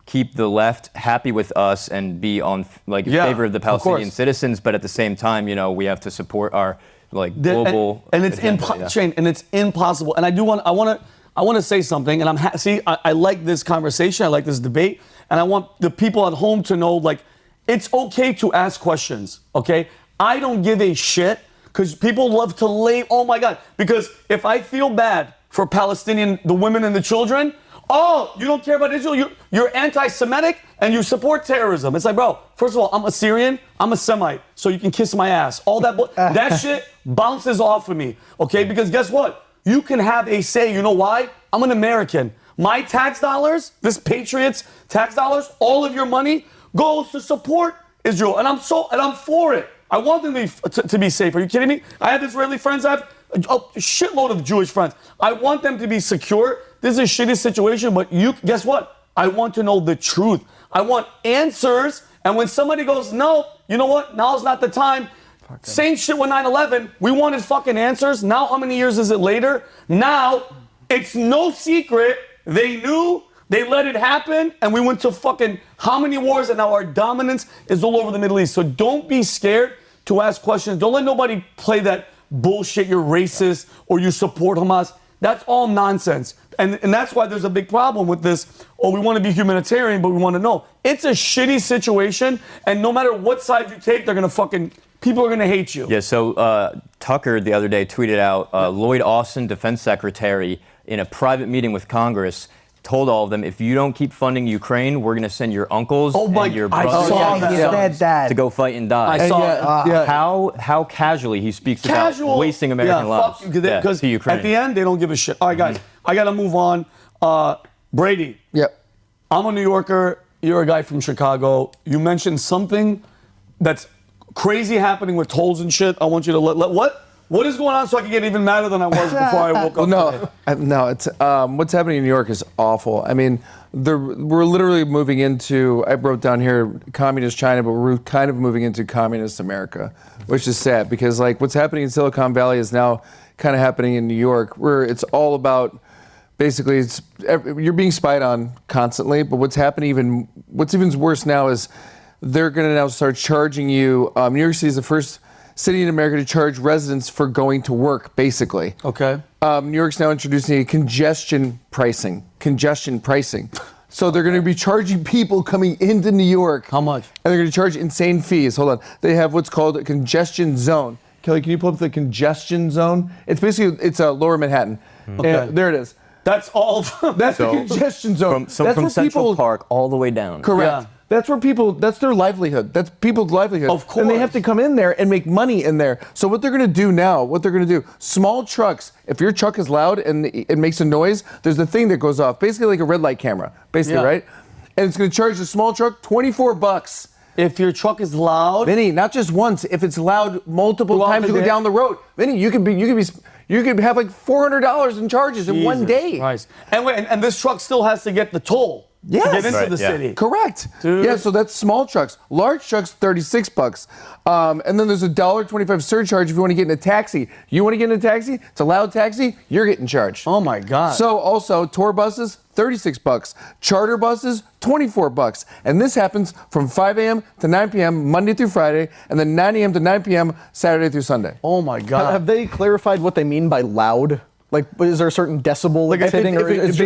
keep the left happy with us and be on in favor of the Palestinian citizens, but at the same time, we have to support our global. And it's Shane, and it's impossible. And I want to say something, and I like this conversation, I like this debate, and I want the people at home to know, it's okay to ask questions, okay? I don't give a shit, because people love to oh my God, because if I feel bad for Palestinian, the women and the children, oh, you don't care about Israel, you're anti-Semitic, and you support terrorism. It's like, bro, first of all, I'm Assyrian, I'm a Semite, so you can kiss my ass. All that shit bounces off of me, okay? Because guess what? You can have a say. You know why? I'm an American. My tax dollars, this Patriots tax dollars, all of your money goes to support Israel, and I'm for it. I want them to be safe. Are you kidding me? I have Israeli friends. I have a shitload of Jewish friends. I want them to be secure. This is a shitty situation, but guess what? I want to know the truth. I want answers. And when somebody goes, "No, you know what? Now's not the time." Same shit with 9/11. We wanted fucking answers. Now, how many years is it later? Now, it's no secret. They knew. They let it happen. And we went to fucking how many wars? And now our dominance is all over the Middle East. So don't be scared to ask questions. Don't let nobody play that bullshit. You're racist or you support Hamas. That's all nonsense. And that's why there's a big problem with this. Oh, we want to be humanitarian, but we want to know. It's a shitty situation. And no matter what side you take, people are going to hate you. Yeah, so Tucker the other day tweeted out Lloyd Austin, defense secretary, in a private meeting with Congress, told all of them, if you don't keep funding Ukraine, we're going to send your uncles and your brothers to go fight and die. I saw How casually he speaks about wasting American lives to Ukraine. At the end, they don't give a shit. All right, guys, I got to move on. Brady. Yep. I'm a New Yorker. You're a guy from Chicago. You mentioned something that's crazy happening with tolls and shit. I want you to what is going on so I can get even madder than I was before I woke up? No, it's what's happening in New York is awful. I mean, we're literally moving into, I wrote down here, communist China, but we're kind of moving into communist America, which is sad because what's happening in Silicon Valley is now kind of happening in New York, where it's all about basically you're being spied on constantly. But what's even worse now is they're going to now start charging you. New York City is the first city in America to charge residents for going to work, basically. Okay. New York's now introducing a congestion pricing. So they're going to be charging people coming into New York. How much? And they're going to charge insane fees. Hold on. They have what's called a congestion zone. Kelly, can you pull up the congestion zone? It's basically, it's Lower Manhattan. Okay. There it is. That's all. That's the congestion zone. From Central Park all the way down. Correct. Yeah. That's where people, that's their livelihood. That's people's livelihood. Of course. And they have to come in there and make money in there. So what they're going to do now, small trucks, if your truck is loud and it makes a noise, there's a thing that goes off, basically like a red light camera, basically, right? And it's going to charge the small truck $24. If your truck is loud. Vinny, not just once, if it's loud multiple Throughout times the you go day? down the road. Vinny, you could have like $400 in charges in one day. Right. And wait, and this truck still has to get the toll to get into the city. Correct. Dude. Yeah, so that's small trucks. Large trucks, $36. And then there's a $1.25 surcharge if you want to get in a taxi. You want to get in a taxi? It's a loud taxi, you're getting charged. Oh my God. So also, tour buses, $36. Charter buses, $24. And this happens from 5 a.m. to 9 p.m. Monday through Friday, and then 9 a.m. to 9 p.m. Saturday through Sunday. Oh my God. Have they clarified what they mean by loud? Like, is there a certain decibel hitting? If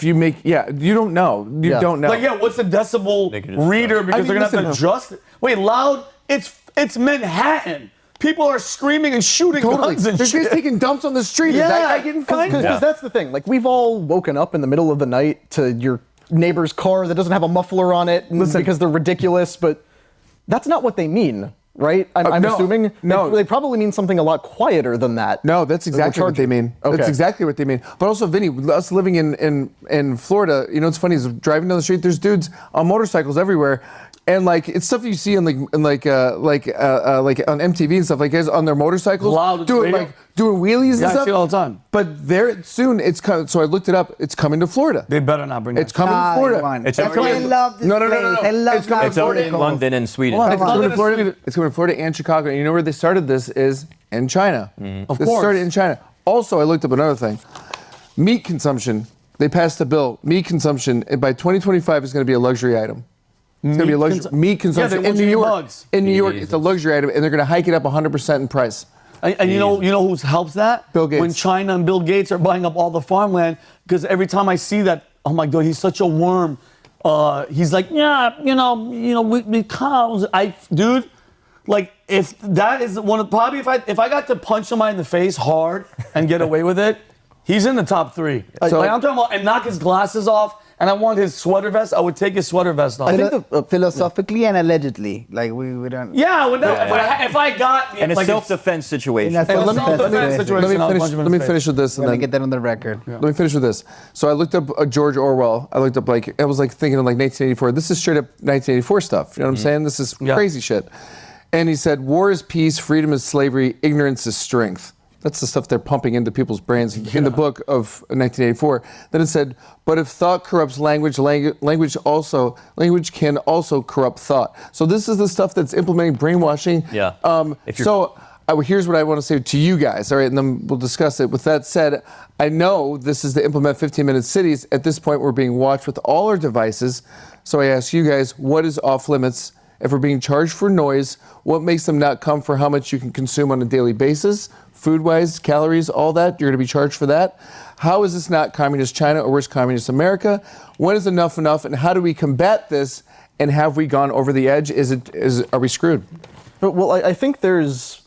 you make, you don't know. You don't know. Like, what's the decibel reader? Because they're going to have to adjust it. Wait, loud? It's Manhattan. People are screaming and shooting guns and There's shit. guys taking dumps on the street. Is that guy getting fined? Because that's the thing. Like, we've all woken up in the middle of the night to your neighbor's car that doesn't have a muffler on it because they're ridiculous, but that's not what they mean. Right? I'm assuming? No. They probably mean something a lot quieter than that. No, that's exactly what they mean. Okay. That's exactly what they mean. But also, Vinny, us living in Florida, you know what's funny is driving down the street, there's dudes on motorcycles everywhere. And like it's stuff you see on on MTV and stuff, like guys on their motorcycles doing wheelies and stuff. I see it all the time. But there soon it's coming. So I looked it up. It's coming to Florida. They better not bring it. It's coming to Florida. It's That's why I love this No. place. I love It's coming It's already in London and Sweden. It's coming to Florida. It's coming to Florida and Chicago. And you know where they started this is in China. Of This course. started in China. Also, I looked up another thing. Meat consumption. They passed a bill. Meat consumption by 2025 is going to be a luxury item. It's going to be a luxury meat consumption they in want New you to eat York. bugs. In New York, it's a luxury item, and they're going to hike it up 100% in price. And you know who helps that? Bill Gates. When China and Bill Gates are buying up all the farmland, because every time I see that, oh my God, he's such a worm. He's like, we cows. Dude, like if that is one of probably if I got to punch somebody in the face hard and get away with it, he's in the top 3. So- I'm talking about and knock his glasses off. And I want his sweater vest. I would take his sweater vest off. I think philosophically and allegedly, like we don't. Yeah, if I got And a like self-defense situation. In a self-defense situation. Let me finish with this. Let me get that on the record. Let me finish with this. So I looked up George Orwell. I looked up I was like thinking of like 1984. This is straight up 1984 stuff. You know what I'm saying? This is crazy shit. And he said, "War is peace, freedom is slavery, ignorance is strength." That's the stuff they're pumping into people's brains in the book of 1984. Then it said, "But if thought corrupts language, language can also corrupt thought." So this is the stuff that's implementing brainwashing. Yeah. Here's what I want to say to you guys, all right, and then we'll discuss it. With that said, I know this is to implement 15-minute cities. At this point, we're being watched with all our devices. So I ask you guys, what is off limits? If we're being charged for noise, what makes them not come for how much you can consume on a daily basis? Food-wise, calories, all that, you're going to be charged for that. How is this not communist China or worse, communist America? When is enough, and how do we combat this? And have we gone over the edge? Are we screwed? Well, I think there's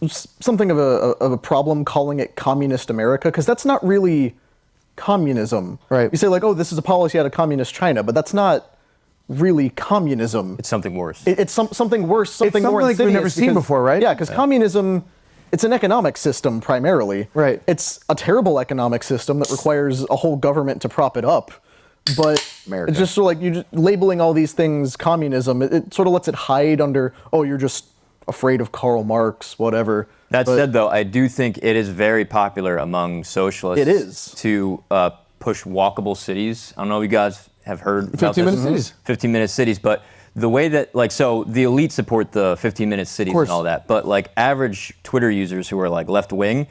something of a problem calling it communist America, because that's not really communism. Right. You say like, oh, this is a policy out of communist China, but that's not really communism. It's something worse. It's something worse, something more something like we've insidious never seen because- before, right? Yeah, because communism, it's an economic system primarily. Right. It's a terrible economic system that requires a whole government to prop it up. But America. it's just sort of like you labeling all these things communism, it sort of lets it hide under, oh, you're just afraid of Karl Marx, whatever. That But said, though, I do think it is very popular among socialists. It is. To push walkable cities. I don't know if you guys have heard about 15-minute this. cities. 15-minute cities, but the way that, like, so the elite support the 15-minute cities and all that, but like average Twitter users who are like left-wing,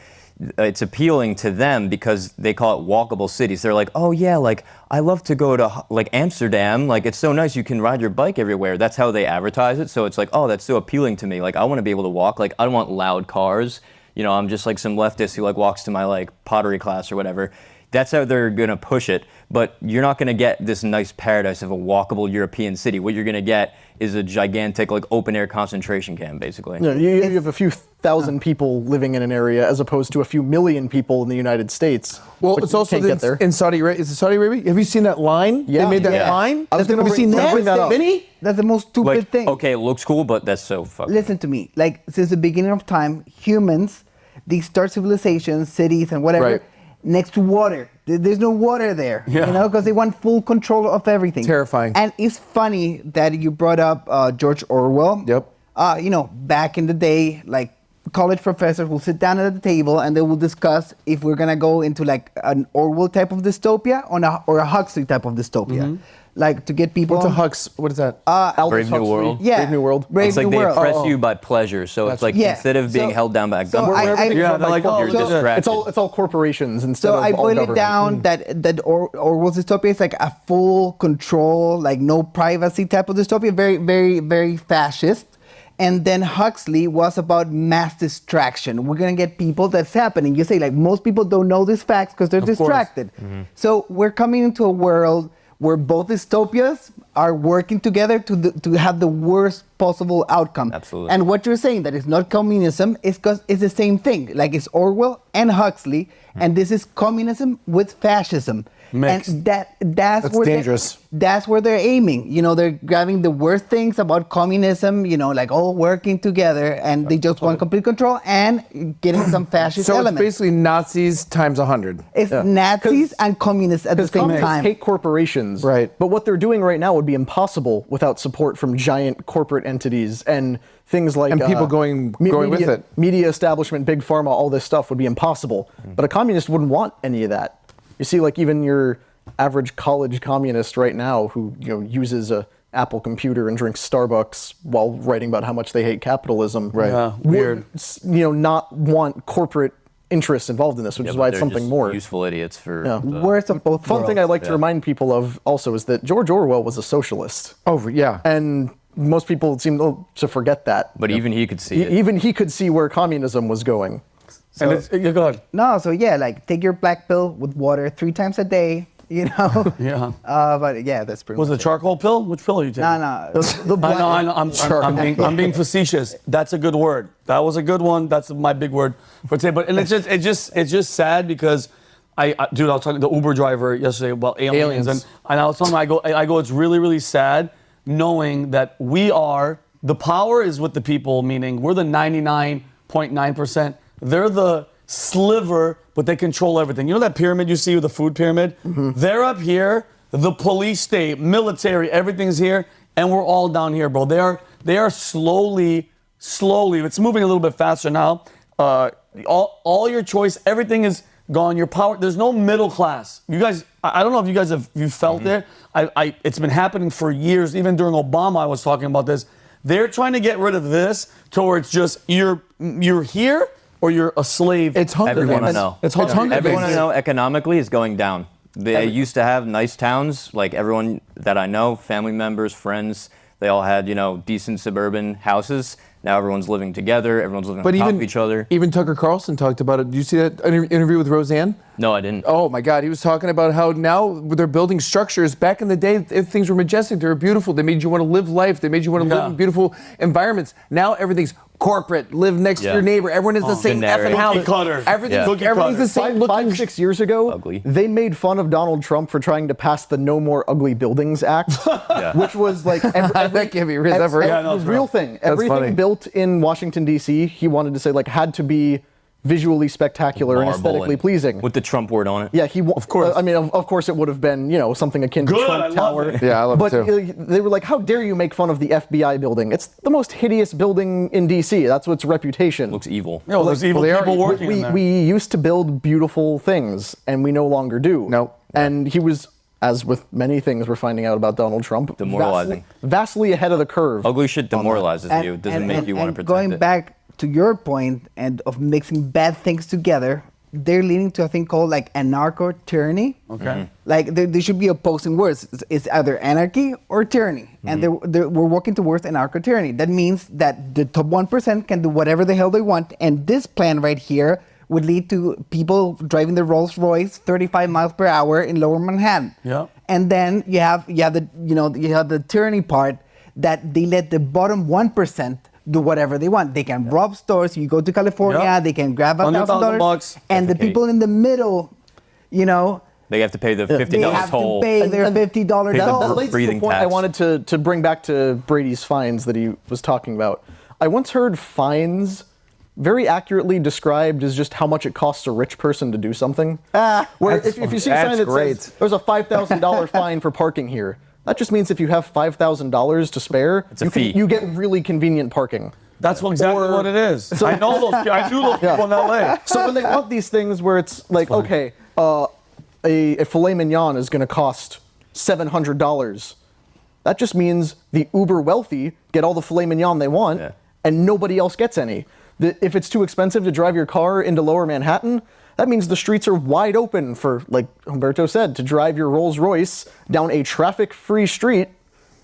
it's appealing to them because they call it walkable cities. They're like, oh yeah, like I love to go to like Amsterdam. Like it's so nice, you can ride your bike everywhere. That's how they advertise it. So it's like, oh, that's so appealing to me. Like I want to be able to walk. Like I don't want loud cars. You know, I'm just like some leftist who like walks to my like pottery class or whatever. That's how they're gonna push it. But you're not gonna get this nice paradise of a walkable European city. What you're gonna get is a gigantic like open air concentration camp, basically. Yeah, you have a few thousand people living in an area as opposed to a few million people in the United States. Well, But it's you also can't get there. in Saudi Arabia. Is it Saudi Arabia? Have you seen that line? Yeah. They made that Yeah. line. I was Have gonna you seen bring that up. Vinnie? That's the most stupid Like, thing. okay, it looks cool, but that's so fucking. Listen to me. Like since the beginning of time, humans, these start civilizations, cities, and whatever, Right. next to water. There's no water there, Yeah. you know, because they want full control of everything. Terrifying. And it's funny that you brought up George Orwell. Yep. You know, back in the day, like college professors will sit down at the table and they will discuss if we're gonna go into like an Orwell type of dystopia or a Huxley type of dystopia, like to get people. What's a on- Hux? What is that? Aldous Brave New Huxley, World? Yeah, Brave New World. Brave It's like New they World. oppress you by pleasure. So it's like Yeah. instead of being So- held down by a so gun, I- Everything's Yeah, run they're by like, oh, corporations. you're distracted. It's all corporations instead So of I all boil it government. down that Orwell's dystopia is like a full control, like no privacy type of dystopia, very, very, very fascist. And then Huxley was about mass distraction. We're gonna get people that's happening. You say like most people don't know these facts because they're Of course. distracted. So we're coming into a world where both dystopias are working together to have the worst possible outcome. Absolutely. And what you're saying that it's not communism is because it's the same thing. Like it's Orwell and Huxley, and this is communism with fascism. Mixed. And that's where dangerous. That's where they're aiming. You know, they're grabbing the worst things about communism. You know, like all working together, and they just want complete control and getting some fascist So it's elements. basically Nazis times 100. It's Nazis and communists at the Because same communists time. hate corporations. Right. But what they're doing right now would be impossible without support from giant corporate entities and things like And people going with media, it. Media establishment, big pharma, all this stuff would be impossible. But a communist wouldn't want any of that. You see, like even your average college communist right now who uses a Apple computer and drinks Starbucks while writing about how much they hate capitalism. Right. Yeah, would, weird. not want corporate interests involved in this, which Yeah, is but why it's they're something just more. useful idiots for. Yeah. Worst of both Fun worlds. thing I like to remind people of also is that George Orwell was a socialist. Oh, yeah. And most people seem to forget that. But even he could see it. Even he could see where communism was going. And it's, yeah, go ahead. No, so yeah, like take your black pill with water 3 times a day. You know. Yeah. But yeah, that's pretty. Was it much a charcoal pill? Which pill are you taking? No. The black, I know. I'm being facetious. That's a good word. That was a good one. That's my big word for today. But and it's just sad because I was talking to the Uber driver yesterday about aliens. And I was telling him I go it's really, really sad knowing that the power is with the people, meaning we're the 99.9%. They're the sliver, but they control everything. You know that pyramid you see with the food pyramid? They're up here, the police state, military, everything's here, and we're all down here, bro. They are slowly, it's moving a little bit faster now. All your choice, everything is gone. Your power, there's no middle class. You guys, I don't know if you guys have felt it. It's been happening for years. Even during Obama, I was talking about this. They're trying to get rid of this towards just you're here or you're a slave. It's Hunger Everyone I Games. know. It's Hunger Everyone I Games. know economically is going down. They used to have nice towns, like everyone that I know, family members, friends, they all had, decent suburban houses. Now everyone's living together, everyone's living on top of each other. Even Tucker Carlson talked about it. Did you see that interview with Roseanne? No, I didn't. Oh my God, he was talking about how now they're building structures. Back in the day, things were majestic, they were beautiful. They made you want to live life. They made you want to live in beautiful environments. Now everything's corporate, live next to your neighbor. Everyone is the same generic. effing house. Cookie cutter. Everything's, Cookie everything's the cutter. same looking. 5-6 years ago, Ugly. they made fun of Donald Trump for trying to pass the No More Ugly Buildings Act, which was like That can't be real. Is that for real? Yeah, no, it was a real thing. Everything funny. built in Washington D.C., he wanted to say had to be visually spectacular and Marble aesthetically pleasing. With the Trump word on it. Yeah, of course. course. Of course, it would have been something akin to Good, Trump I love Tower. it. Yeah, I love it but too. They were like, "How dare you make fun of the FBI building? It's the most hideous building in D.C. That's its reputation." Looks evil. There's evil they are- people working in there. We used to build beautiful things, and we no longer do. No. And he was, as with many things we're finding out about Donald Trump, Demoralizing. vastly ahead of the curve. Ugly shit demoralizes you. It doesn't make you want to protect going it. back to your point, and of mixing bad things together, they're leading to a thing called like anarcho-tyranny. Okay. Like there should be opposing words. It's either anarchy or tyranny, and we're working towards anarcho-tyranny. That means that the top 1% can do whatever the hell they want, and this plan right here would lead to people driving the Rolls Royce 35 miles per hour in Lower Manhattan. Yeah. And then you have the tyranny part that they let the bottom 1% do whatever they want. They can rob stores. You go to California, they can grab $1,000, and the people in the middle, they have to pay the $50 they have toll. to pay their $50 toll. That leads to the breathing point I tax. wanted to bring back to Brady's fines that he was talking about. I once heard fines very accurately described as just how much it costs a rich person to do something. Where if you see a sign that says there's a $5,000 fine for parking here, that just means if you have $5,000 to spare, you get really convenient parking. That's exactly what it is. So, I know those. I knew those people in LA. So when they want these things where it's like, okay, a filet mignon is going to cost $700, that just means the uber wealthy get all the filet mignon they want, and nobody else gets any. If it's too expensive to drive your car into Lower Manhattan, that means the streets are wide open for, like Humberto said, to drive your Rolls Royce down a traffic-free street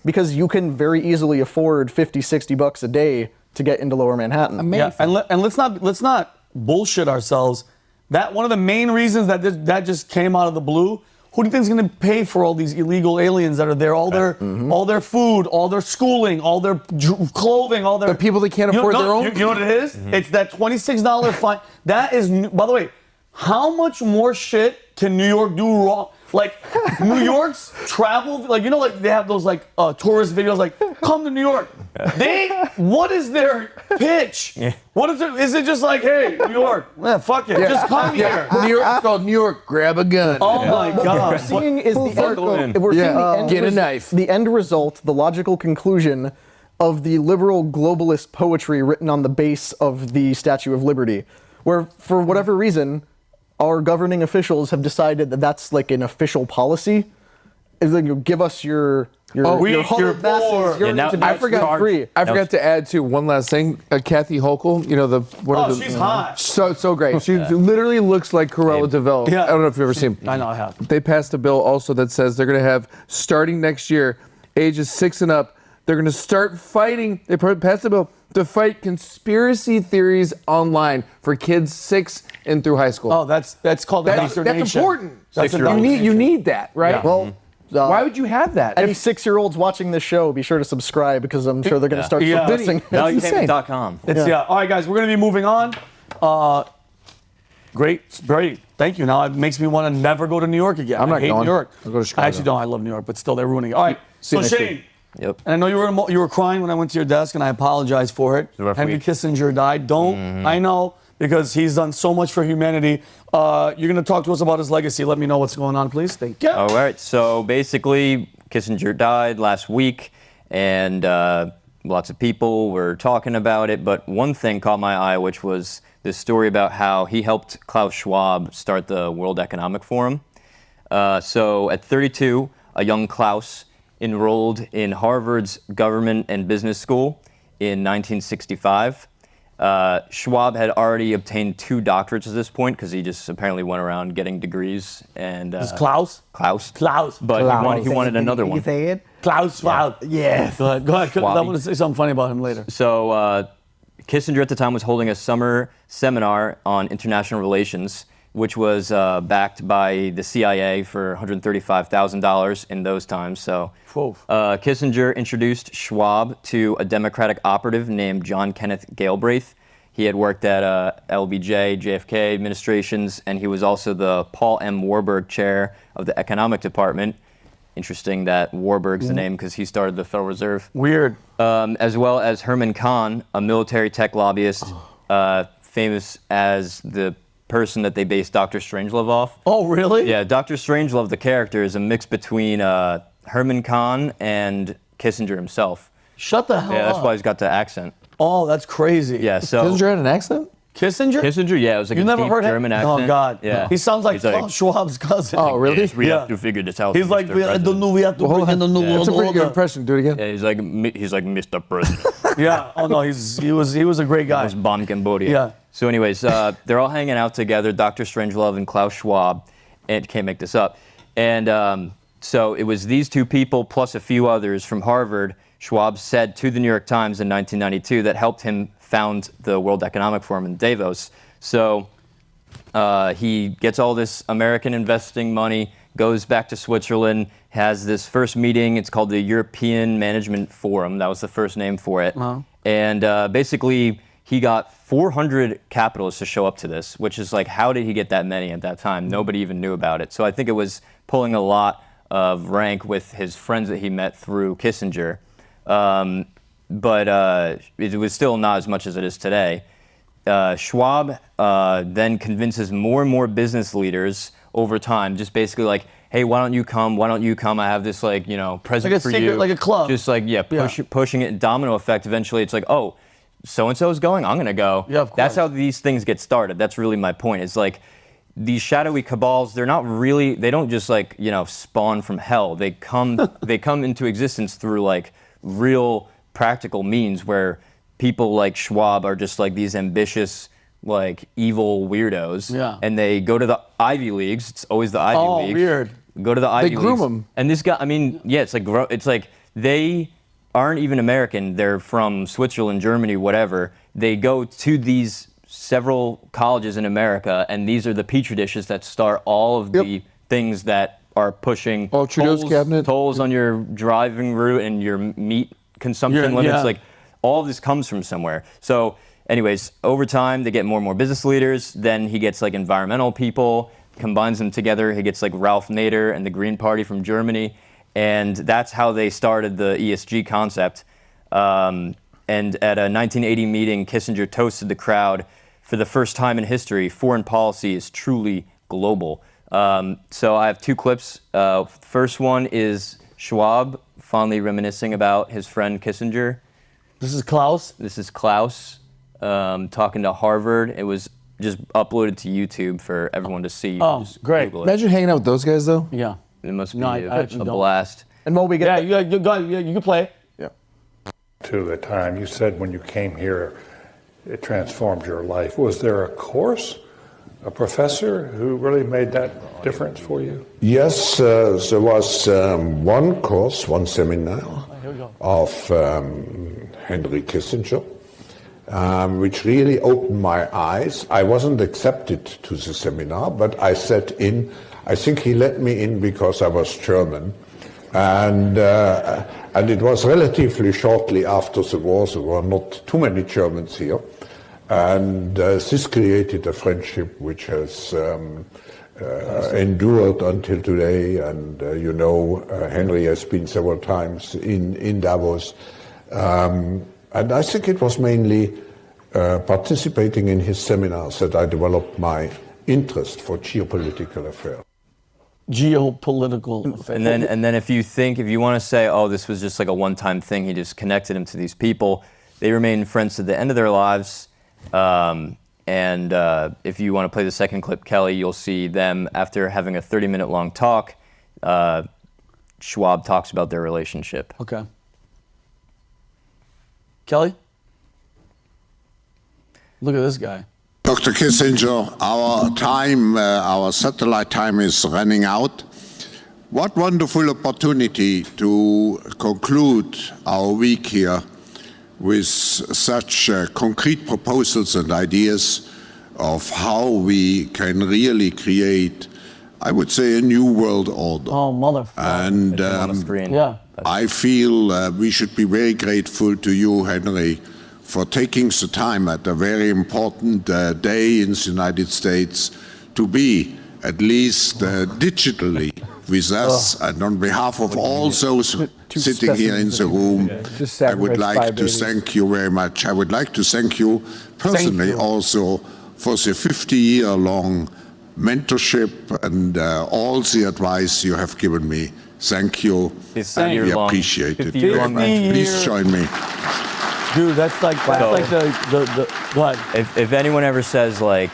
because you can very easily afford $50-$60 a day to get into Lower Manhattan. Amazing. Yeah, and let's not bullshit ourselves. That one of the main reasons that just came out of the blue. Who do you think is going to pay for all these illegal aliens that are there? All their food, all their schooling, all their clothing, all their The people that can't afford their own. You know what it is? It's that $26 fine. That is, by the way, how much more shit can New York do wrong? Like New York's travel, like they have those tourist videos, like come to New York. What is their pitch? What is it? Is it just like, hey, New York, fuck it, just come here? New York, it's called New York. Grab a gun. Oh my God! What we're seeing is Get a knife. The end result, the logical conclusion of the liberal globalist poetry written on the base of the Statue of Liberty, where for whatever reason, our governing officials have decided that that's like an official policy. Is that you give us your hundred masses, you're now- to be I forgot- free. I forgot to add to one last thing. Kathy Hochul, She's hot. So great. She literally looks like Cruella de Vil. Yeah. I don't know if you've ever seen. I know I have. They passed a bill also that says they're going to have, starting next year, ages 6 and up, they're going to start fighting. They passed a bill to fight conspiracy theories online for kids 6 and through high school. Oh, that's called indoctrination. That's important. That's You need that, right? Yeah. Well, why would you have that? any 6-year-olds watching this show, be sure to subscribe because I'm sure they're going to start suppressing. Valuetainment.com. All right, guys, we're going to be moving on. Great. Thank you. Now it makes me want to never go to New York again. I'm not I hate going. New York. I'll go to Chicago. I actually don't. I love New York, but still, they're ruining it. All right. See you So next Shane. week. Yep. And I know you were crying when I went to your desk, and I apologize for it. a rough Henry week. Kissinger died. Don't. I know, because he's done so much for humanity. You're going to talk to us about his legacy. Let me know what's going on, please. Thank you. All right. So basically, Kissinger died last week, and lots of people were talking about it. But one thing caught my eye, which was this story about how he helped Klaus Schwab start the World Economic Forum. So at 32, a young Klaus enrolled in Harvard's Government and Business School in 1965. Schwab had already obtained 2 doctorates at this point because he just apparently went around getting degrees. And Is Klaus? Klaus. Klaus. But he wanted another Can one. you say it? Klaus Schwab. Yes. Go ahead. I Schwab. want to say something funny about him later. So Kissinger at the time was holding a summer seminar on international relations, which was backed by the CIA for $135,000 in those times. So Kissinger introduced Schwab to a Democratic operative named John Kenneth Galbraith. He had worked at LBJ, JFK administrations, and he was also the Paul M. Warburg Chair of the Economic Department. Interesting that Warburg's the name because he started the Federal Reserve. Weird. As well as Herman Kahn, a military tech lobbyist, famous as the person that they based Dr. Strangelove off. Oh, really? Yeah, Dr. Strangelove, the character, is a mix between Herman Kahn and Kissinger himself. Shut the hell up. Yeah, that's why he's got the accent. Oh, that's crazy. Yeah, so Kissinger had an accent? Kissinger? Kissinger, yeah, it was like You a never deep heard him? German accent. Oh God, Yeah. He sounds like He's like, Klaus Schwab's cousin. Oh, really? Yes, we Yeah. have to figure this out. He's like, Mr. I don't know, we have to Well, bring in the new That's a pretty good order. impression. Do it again. Yeah, he's like Mr. President. Yeah. Oh no, he was a great guy. It was bomb Cambodia. Yeah. So, anyways, they're all hanging out together, Dr. Strangelove and Klaus Schwab, and can't make this up. And so it was these two people plus a few others from Harvard. Schwab said to the New York Times in 1992 that helped him found the World Economic Forum in Davos. So he gets all this American investing money, goes back to Switzerland, has this first meeting. It's called the European Management Forum. That was the first name for it. Wow. And basically, he got 400 capitalists to show up to this, which is like, how did he get that many at that time? Nobody even knew about it. So I think it was pulling a lot of rank with his friends that he met through Kissinger. But it was still not as much as it is today. Schwab then convinces more and more business leaders over time, just basically like, hey, why don't you come? Why don't you come? I have this present Like a for secret, you. like a club. Just like, pushing it, domino effect. Eventually it's like, oh, so-and-so is going, I'm going to go. Yeah, of course. That's how these things get started. That's really my point. It's like these shadowy cabals, they don't just spawn from hell. They come into existence through like real practical means where people like Schwab are just like these ambitious, like evil weirdos. Yeah. And they go to the Ivy Leagues. It's always the Ivy Leagues. Oh, weird. Go to the Ivy Leagues. They groom them. And this guy, it's like they aren't even American. They're from Switzerland, Germany, whatever. They go to these several colleges in America, and these are the petri dishes that start all of the things that are pushing Trudeau's cabinet. tolls on your driving route and your meat consumption limits. Yeah. Like all of this comes from somewhere. So anyways, over time, they get more and more business leaders. Then he gets like environmental people, combines them together. He gets like Ralph Nader and the Green Party from Germany. And that's how they started the ESG concept. And at a 1980 meeting, Kissinger toasted the crowd, for the first time in history, foreign policy is truly global. So I have two clips. First one is Schwab fondly reminiscing about his friend Kissinger. This is Klaus. This is Klaus talking to Harvard. It was just uploaded to YouTube for everyone to see. Oh, Just great. Google it. Imagine hanging out with those guys, though. Yeah. It must be No, I a actually don't. blast. And while we get Yeah, you can play. yeah. To the time you said when you came here, it transformed your life. Was there a course, a professor who really made that difference for you? Yes, there was one course, one seminar of Henry Kissinger, which really opened my eyes. I wasn't accepted to the seminar, but I sat in. I think he let me in because I was German. And it was relatively shortly after the war. There were not too many Germans here. And this created a friendship which has endured until today. And Henry has been several times in Davos. And I think it was mainly participating in his seminars that I developed my interest for geopolitical affairs. Geopolitical affairs. And then if you want to say, oh, this was just like a one-time thing, he just connected him to these people, they remain friends to the end of their lives. And if you want to play the second clip, Kelly, you'll see them after having a 30-minute long talk. Schwab talks about their relationship. Okay. Kelly? Look at this guy. Dr. Kissinger, our satellite time is running out. What wonderful opportunity to conclude our week here with such concrete proposals and ideas of how we can really create, I would say, a new world order. Oh, motherfucker. And On the screen. Yeah. I feel we should be very grateful to you, Henry, for taking the time at a very important day in the United States to be, at least digitally, with us. And on behalf of all those sitting here in the room, I would like to thank you very much. I would like to thank you personally also for the 50-year-long mentorship and all the advice you have given me. Thank you. We appreciate it very much. Please join me. Dude, that's like the what? If anyone ever says like,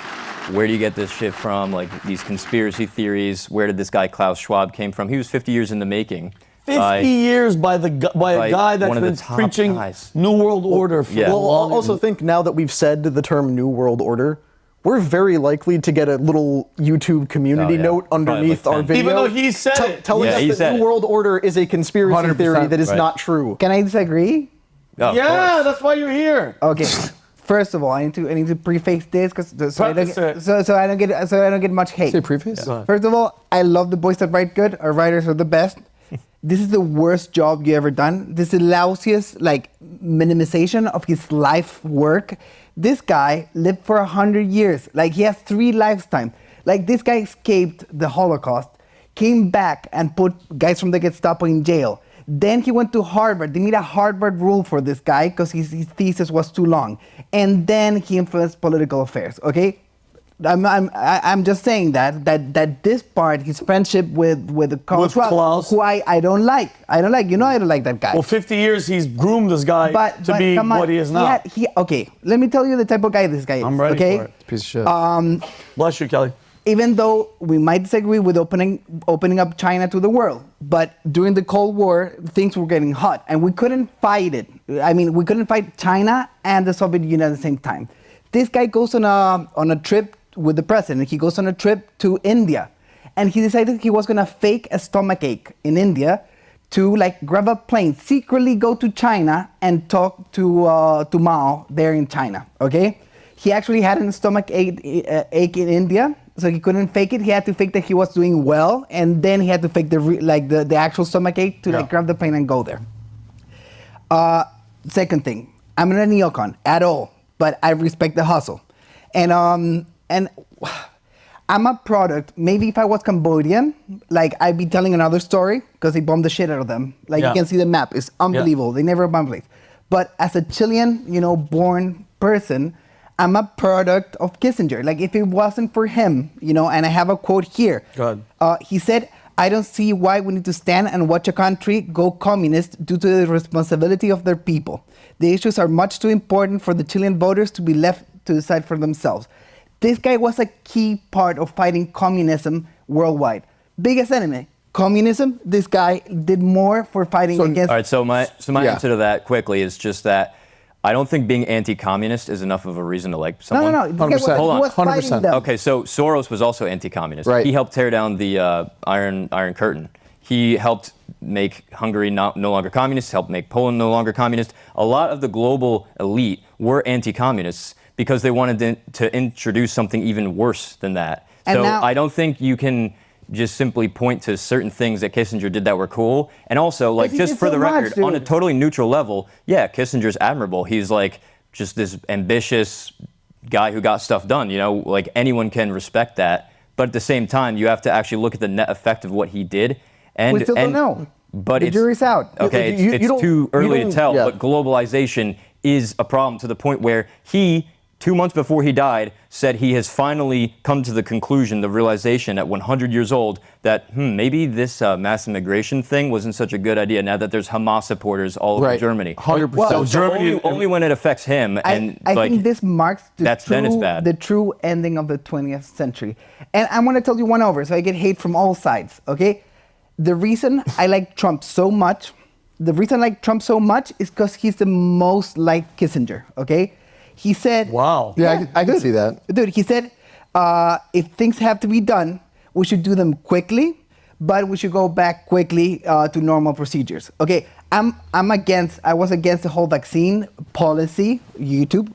where do you get this shit from? Like these conspiracy theories. Where did this guy Klaus Schwab came from? He was 50 years in the making. 50 years by a guy that's been preaching New World Order for long. Also think now that we've said the term New World Order, we're very likely to get a little YouTube community note underneath our video. Even though he said it. Telling us that New World Order is a conspiracy theory that is not true. Can I disagree? Oh, yeah, that's why you're here. Okay. First of all, I need to preface this so I don't get much hate. Say preface? First of all, I love the boys that write good. Our writers are the best. This is the worst job you ever done. This is the lousiest minimization of his life work. This guy lived for 100 years. Like he has 3 lifetimes. Like this guy escaped the Holocaust, came back and put guys from the Gestapo in jail. Then he went to Harvard. They made a Harvard rule for this guy because his thesis was too long. And then he influenced political affairs. Okay, I'm just saying that this part, his friendship with Klaus Schwab, who I don't like. I don't like that guy. Well, 50 years he's groomed this guy to be what he is now. Okay, let me tell you the type of guy this guy is. I'm ready for it. Piece of shit. Bless you, Kelly. Even though we might disagree with opening up China to the world, but during the Cold War, things were getting hot, and we couldn't fight it. I mean, we couldn't fight China and the Soviet Union at the same time. This guy goes on a trip with the president. He goes on a trip to India, and he decided he was gonna fake a stomachache in India to grab a plane, secretly go to China and talk to Mao there in China. Okay, he actually had a stomach ache in India. So he couldn't fake it. He had to fake that he was doing well, and then he had to fake the actual stomachache to grab the plane and go there. Second thing, I'm not a neocon at all, but I respect the hustle, and I'm a product. Maybe if I was Cambodian, I'd be telling another story because they bombed the shit out of them. You can see the map; it's unbelievable. They never bombed place. But as a Chilean, born person, I'm a product of Kissinger. If it wasn't for him, and I have a quote here. Go ahead. He said, "I don't see why we need to stand and watch a country go communist due to the responsibility of their people. The issues are much too important for the Chilean voters to be left to decide for themselves." This guy was a key part of fighting communism worldwide. Biggest enemy, communism. This guy did more for fighting against. All right, so my answer to that quickly is just that I don't think being anti-communist is enough of a reason to like someone. No. 100%. Hold on. 100%. Okay, so Soros was also anti-communist. Right. He helped tear down the Iron Curtain. He helped make Hungary no longer communist, helped make Poland no longer communist. A lot of the global elite were anti-communists because they wanted to introduce something even worse than that. And so now, I don't think you can just simply point to certain things that Kissinger did that were cool. And also, just for the record, on a totally neutral level, yeah, Kissinger's admirable. He's just this ambitious guy who got stuff done. Anyone can respect that. But at the same time, you have to actually look at the net effect of what he did. And, we still don't know. But the jury's out. Okay, it's too early to tell. Yeah. But globalization is a problem to the point where he, 2 months before he died, said he has finally come to the conclusion, the realization at 100 years old that maybe this mass immigration thing wasn't such a good idea now that there's Hamas supporters all over Germany. 100%. Well, so Germany only when it affects him. And I think this marks the true ending of the 20th century. And I'm going to tell you one over, so I get hate from all sides, okay? The reason I like Trump so much, is because he's the most like Kissinger, okay? He said... Wow. Yeah, I can see that. Dude, he said, if things have to be done, we should do them quickly, but we should go back quickly to normal procedures. Okay, I was against the whole vaccine policy,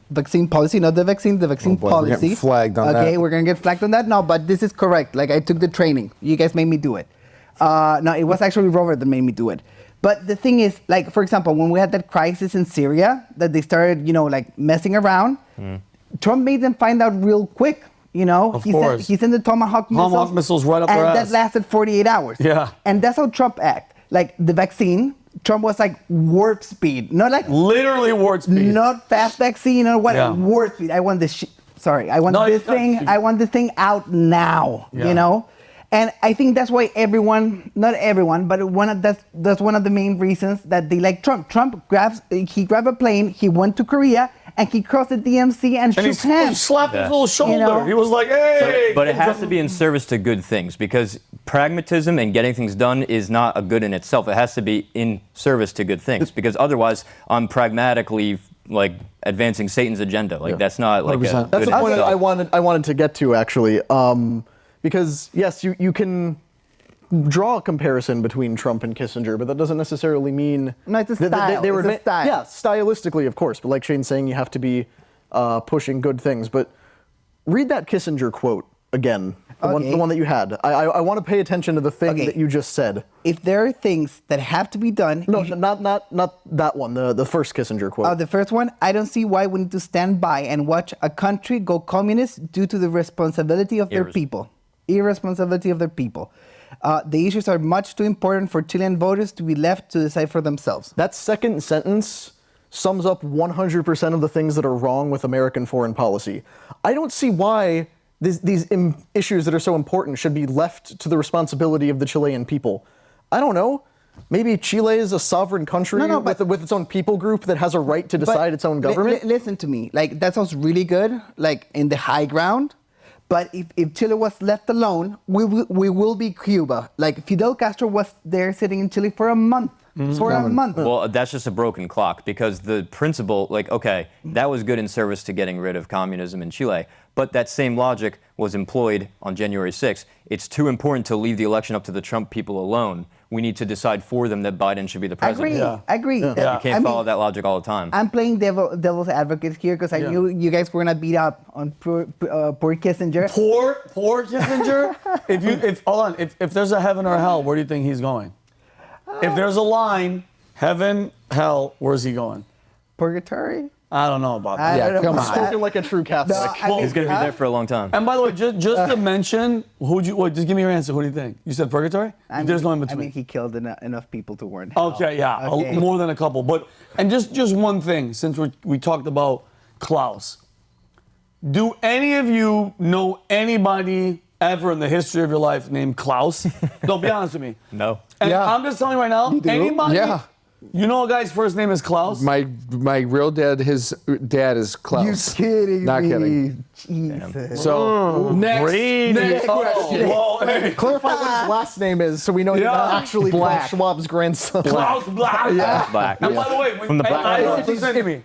vaccine policy, not the vaccine policy. We're getting flagged on that. Okay, we're going to get flagged on that? No, but this is correct. I took the training. You guys made me do it. No, it was actually Robert that made me do it. But the thing is, for example, when we had that crisis in Syria, that they started, messing around, Trump made them find out real quick, Of course. He sent the Tomahawk missiles right up their ass. And that lasted 48 hours. Yeah. And that's how Trump act. The vaccine, Trump was warp speed. Not literally warp speed. Not fast vaccine or what, warp speed. I want this thing. I want this thing out now, And I think that's why everyone, not everyone, but that's one of the main reasons that they like Trump. Trump grabbed a plane, he went to Korea, and he crossed the DMZ and shook he hands. slapped his little shoulder. You know? He was like, hey! But it has to be in service to good things, because pragmatism and getting things done is not a good in itself. It has to be in service to good things, because otherwise I'm pragmatically like advancing Satan's agenda. Like that's not like a That's good the point itself. I wanted to get to, actually. Because, yes, you can draw a comparison between Trump and Kissinger, but that doesn't necessarily mean... No, it's a style. They were it's a style. Yeah, stylistically, of course. But like Shane's saying, you have to be pushing good things. But read that Kissinger quote again, the one that you had. I want to pay attention to the thing that you just said. If there are things that have to be done... No, not that one, the first Kissinger quote. The first one, I don't see why we need to stand by and watch a country go communist due to the responsibility of their people. Irresponsibility of their people. The issues are much too important for Chilean voters to be left to decide for themselves. That second sentence sums up 100% of the things that are wrong with American foreign policy. I don't see why these issues that are so important should be left to the responsibility of the Chilean people. I don't know. Maybe Chile is a sovereign country with its own people group that has a right to decide its own government. Listen to me. Like, that sounds really good, like in the high ground. But if Chile was left alone, we will be Cuba. Like, Fidel Castro was there sitting in Chile for a month. For a month. Well, that's just a broken clock, because the principle, like, okay, that was good in service to getting rid of communism in Chile, but that same logic was employed on January 6th. It's too important to leave the election up to the Trump people alone. We need to decide for them that Biden should be the president. Agree. You can't follow that logic all the time. I'm playing devil's advocate here because I knew you guys were gonna beat up on poor Kissinger. Poor Kissinger. If there's a heaven or a hell, where do you think he's going? If there's a line, heaven, hell, where's he going? Purgatory? I don't know about that. I don't know. Spoken like a true Catholic. He's going to be there for a long time. And by the way, just to mention, just give me your answer. Who do you think? You said purgatory? There's no in between. I mean, he killed enough people to warn. Okay, more than a couple. And just one thing, since we talked about Klaus. Do any of you know anybody ever in the history of your life named Klaus? Don't be honest with me. No. And I'm just telling you right now, anybody? Yeah. You know a guy's first name is Klaus? My real dad, his dad is Klaus. You kidding Not me? kidding. Jesus. So Next question. Well, hey. Clarify what his last name is so we know you're not actually Klaus Schwab's grandson. Klaus Black. Black. And by the way, From the Black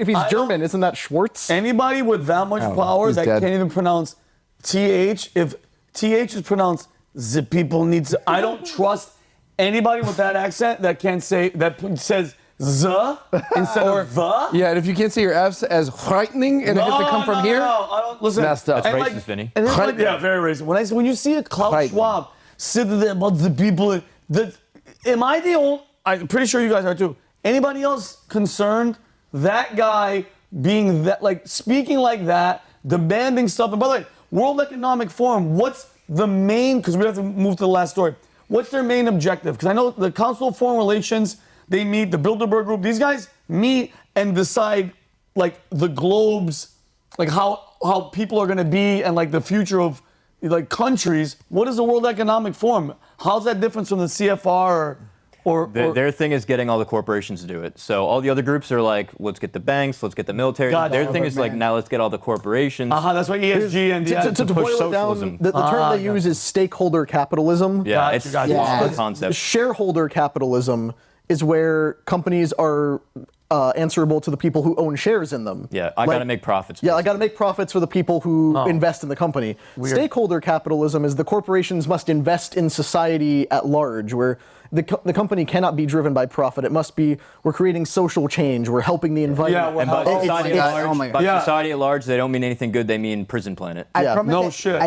if he's German, isn't that Schwartz? Anybody with that much power that dead. can't even pronounce TH, if TH is pronounced, the people need to. I don't trust anybody with that accent that can't say, that says the instead of the. yeah, and if you can't say your F's as frightening and it has to come from here, I don't listen. messed up. That's And racist, Vinny. And then, yeah, very racist. When you see a Klaus Schwab sitting there about the people, am I the only? I'm pretty sure you guys are too. Anybody else concerned? That guy being that, like, speaking like that, demanding stuff. And by the way, World Economic Forum, what's the main? Because we have to move to the last story. What's their main objective? Because I know the Council of Foreign Relations, they meet, the Bilderberg Group, these guys meet and decide, like, the globes, like how people are going to be and, like, the future of, like, countries. What is the World Economic Forum? How's that different from the CFR or Their thing is getting all the corporations to do it. So all the other groups are like, let's get the banks, let's get the military. Gotcha. Their thing is like, now let's get all the corporations. that's why ESG and To push boil it socialism. down, the term they use is stakeholder capitalism. Yeah, it's Gotcha. a concept. Shareholder capitalism is where companies are answerable to the people who own shares in them. Yeah, I got to make profits. Yeah, I got to make profits for the people who invest in the company. Stakeholder capitalism is the corporations must invest in society at large, where the company cannot be driven by profit. It must be, we're creating social change, we're helping the environment. And by society at society at large, they don't mean anything good, they mean prison planet. I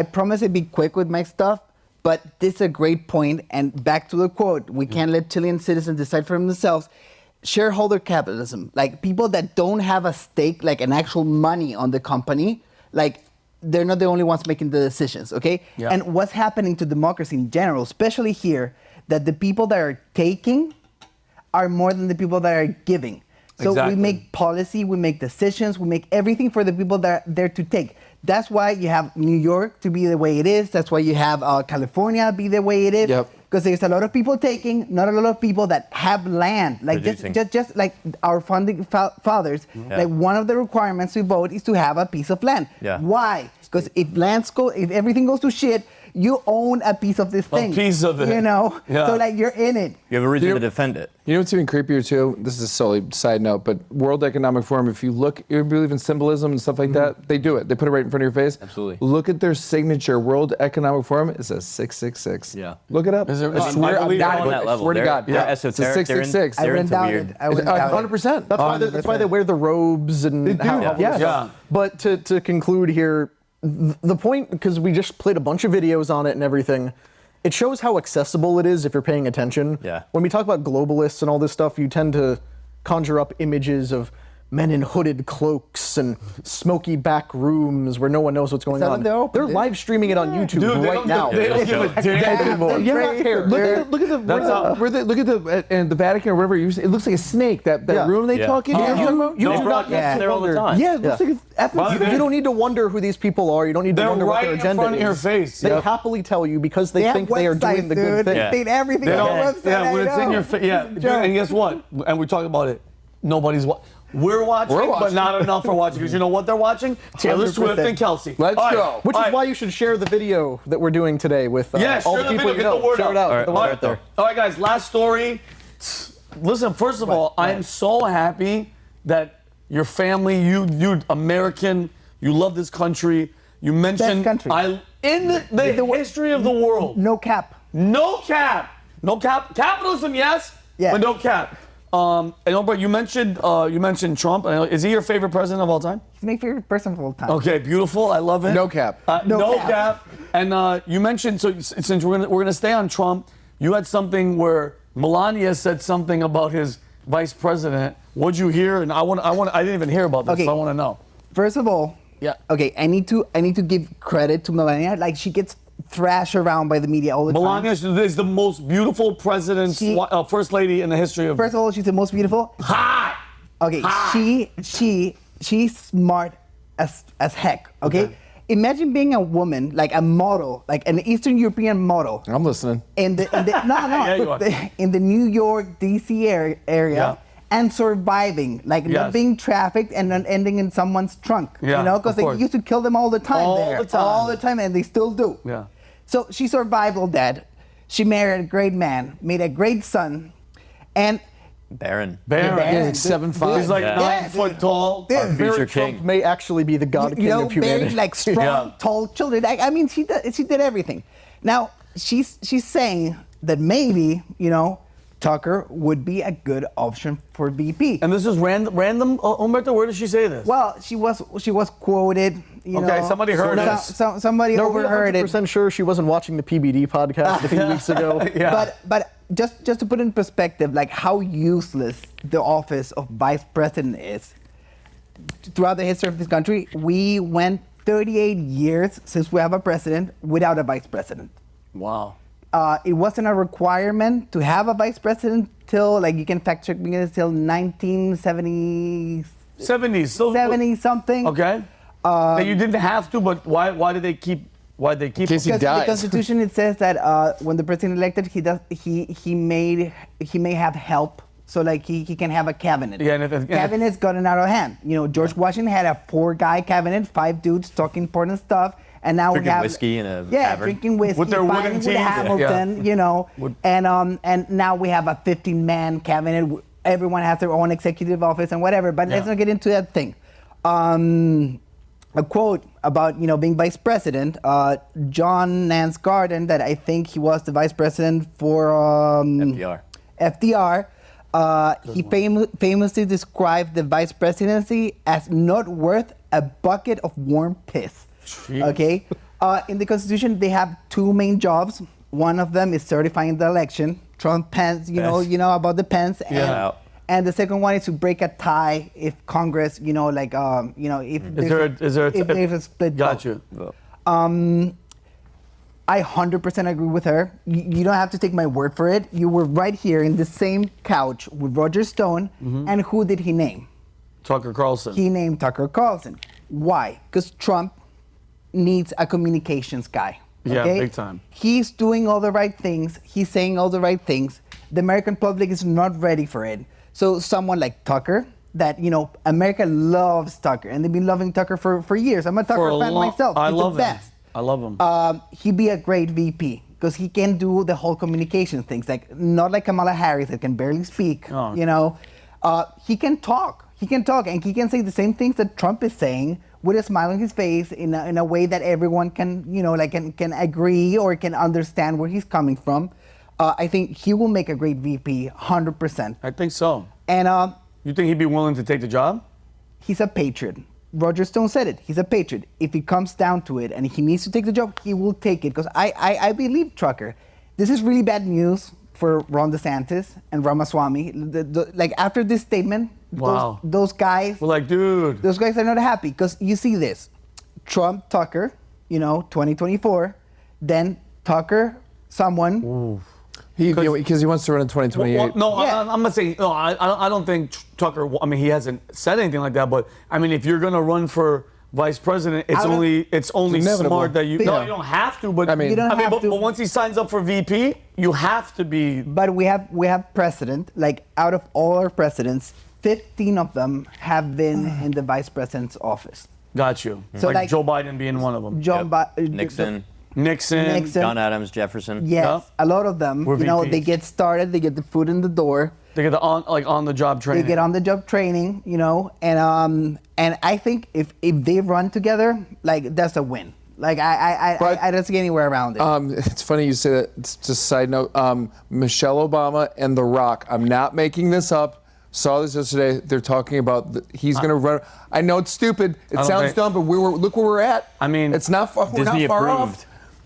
promise it'd be quick with my stuff, but this is a great point. And back to the quote, we can't let Chilean citizens decide for themselves. Shareholder capitalism, like people that don't have a stake, like an actual money on the company, like they're not the only ones making the decisions, okay? Yeah. And what's happening to democracy in general, especially here, that the people that are taking are more than the people that are giving. So we make policy, we make decisions, we make everything for the people that are there to take. That's why you have New York to be the way it is. That's why you have California be the way it is. Yep. Because there's a lot of people taking, not a lot of people that have land. Like just like our founding fathers, like one of the requirements to vote is to have a piece of land. Yeah. Why? Because if everything goes to shit, you own a piece of this thing. A piece of it. You know? Yeah. So like you're in it. You have a reason to defend it. You know what's even creepier too? This is a solely side note, but World Economic Forum, if you look, you believe in symbolism and stuff like that, they do it. They put it right in front of your face. Absolutely. Look at their signature. World Economic Forum is a 666. Yeah. Look it up. Is there- I swear, I believe I'm on not, that level. swear to They're- God. they're It's a esoteric. They're in- 666. I They're wouldn't into doubt weird. it. I wouldn't doubt it. 100%. That's why they wear the robes and They do, how all this yes. stuff. Yeah. But to conclude here, the point, because we just played a bunch of videos on it and everything, it shows how accessible it is if you're paying attention. Yeah. When we talk about globalists and all this stuff, you tend to conjure up images of men in hooded cloaks and smoky back rooms where no one knows what's going that on. when they're open, They're dude? live streaming it on YouTube Dude, they right don't now. They don't give a damn anymore. Yeah, look at the Vatican or whatever. It looks like a snake. That Yeah. room they Yeah. talk in. You You do not broadcast have to there all the wonder. time. Yeah, it looks like You don't need to wonder who these people are. You don't need to They're wonder what right their in agenda front of is. your face. They Yep. happily tell you because they They think have they are doing websites, the good dude. thing. Yeah. They state everything They on don't, the website. yeah, when I it's in know. your face, yeah. It's a joke. And guess what? And we talk about it. Nobody's We're watching, but watching. not enough for watching. Because you know what they're watching? Taylor 100%. Swift and Kelsey. Let's All right. go. Which All is right. why you should share the video that we're doing today with Yeah, all share the the people video, you know. get the word Share out. it out. All Get the right, word out there. All right, guys, last story. Listen, first of all, I am so happy that your family, you American, you love this country. You mentioned country. in the history of the world. No cap. No cap. No cap. Capitalism, yes, Yeah. but no cap. And Albert, you mentioned Trump. Is he your favorite president of all time? He's my favorite person of all time. Okay, beautiful. I love it. No cap. No cap. cap. And you mentioned, so since we're gonna stay on Trump, you had something where Melania said something about his vice president. What'd you hear? And I didn't even hear about this. Okay. So I want to know. First of all, Yeah. Okay, I need to give credit to Melania. Like she gets thrashed around by the media all the Melania time. is the most beautiful president, She- first lady in the history of. First of all, she's the most beautiful. Hot. Okay, she's smart as heck. Okay? Imagine being a woman, like a model, like an Eastern European model. I'm listening. In the Yeah, you are. in the New York, D.C. area, Yeah. and surviving, like Yes. not being trafficked and then ending in someone's trunk. Yeah, You know, of because they course. used to kill them all the time All there. the time. All the time, and they still do. Yeah. So she survived all that. She married a great man, made a great son, and Baron. Baron. He's Dude, like 7'5". He's like Yeah. 9 foot tall. Dude, Future Barrett king. Trump may actually be the God King you know, of humanity. very like strong, Yeah. tall children. I mean, she did everything. Now she's saying that maybe Tucker would be a good option for VP. And this is random. Humberto, where did she say this? Well, she was quoted. Okay, somebody heard it. Somebody No, we're overheard it. 100% sure she wasn't watching the PBD podcast a few weeks ago. Yeah. But just to put in perspective, like how useless the office of vice president is. Throughout the history of this country, we went 38 years since we have a president without a vice president. Wow. It wasn't a requirement to have a vice president till, like, you can fact check me, till 1970, 70s. So 70 something. Okay. That you didn't have to, but why did they keep? Why did they keep? case he him? Because in the dies. Constitution it says that when the president elected, he may have help, so like he can have a cabinet. Yeah, and if- cabinet's gotten out of hand. George Washington had a 4-guy cabinet, 5 dudes talking important stuff, and now Drinking we have whiskey in a yeah, tavern. drinking whiskey With their wooden fighting with teeth. Hamilton, Yeah. and now we have a 15-man cabinet. Everyone has their own executive office and whatever. But let's Yeah. not get into that thing. A quote about being vice president. John Nance Garden, that I think he was the vice president for FDR. He famously described the vice presidency as not worth a bucket of warm piss. Jeez. Okay. In the Constitution, they have 2 main jobs. One of them is certifying the election. Trump, Pence. You know about the Pence. Yeah. And the second one is to break a tie if Congress, if there's a split Got vote. you. I 100% agree with her. You don't have to take my word for it. You were right here in the same couch with Roger Stone, and who did he name? Tucker Carlson. He named Tucker Carlson. Why? Because Trump needs a communications guy. Yeah, Okay? big time. He's doing all the right things. He's saying all the right things. The American public is not ready for it. So someone like Tucker, that, America loves Tucker, and they've been loving Tucker for years. I'm a Tucker fan myself. I He's love the him. best. I love him. He'd be a great VP because he can do the whole communication things, like not like Kamala Harris that can barely speak. Oh. He can talk. He can talk, and he can say the same things that Trump is saying with a smile on his face in a way that everyone can, can agree or can understand where he's coming from. I think he will make a great VP, 100%. I think so. And you think he'd be willing to take the job? he's a patriot. Roger Stone said it. He's a patriot. If it comes down to it and he needs to take the job, he will take it. Because I believe Tucker. This is really bad news for Ron DeSantis and Ramaswamy. Like after this statement, wow. those guys. We're like, dude. Those guys are not happy because you see this. Trump, Tucker, 2024. Then Tucker, someone. Ooh. Because he wants to run in 2028. Well, no, Yeah. I'm not saying. No, I don't think Tucker. I mean, he hasn't said anything like that. But I mean, if you're gonna run for vice president, it's only smart that you. No, you don't have to. But you don't have to. But once he signs up for VP, you have to be. But we have precedent. Like out of all our presidents, 15 of them have been in the vice president's office. Got you. So like Joe Biden being one of them. Nixon, John Adams, Jefferson. Yes, Yeah. a lot of them. We're VPs. They get started, they get the foot in the door. They get the on the job training. They get on the job training, and I think if they run together, like that's a win. Like I don't see anywhere around it. It's funny you say that. It's just a side note. Michelle Obama and The Rock. I'm not making this up. Saw this yesterday. They're talking about he's going to run. I know it's stupid. It sounds dumb, but look where we're at. I mean, it's not far. We're Disney not far approved. off.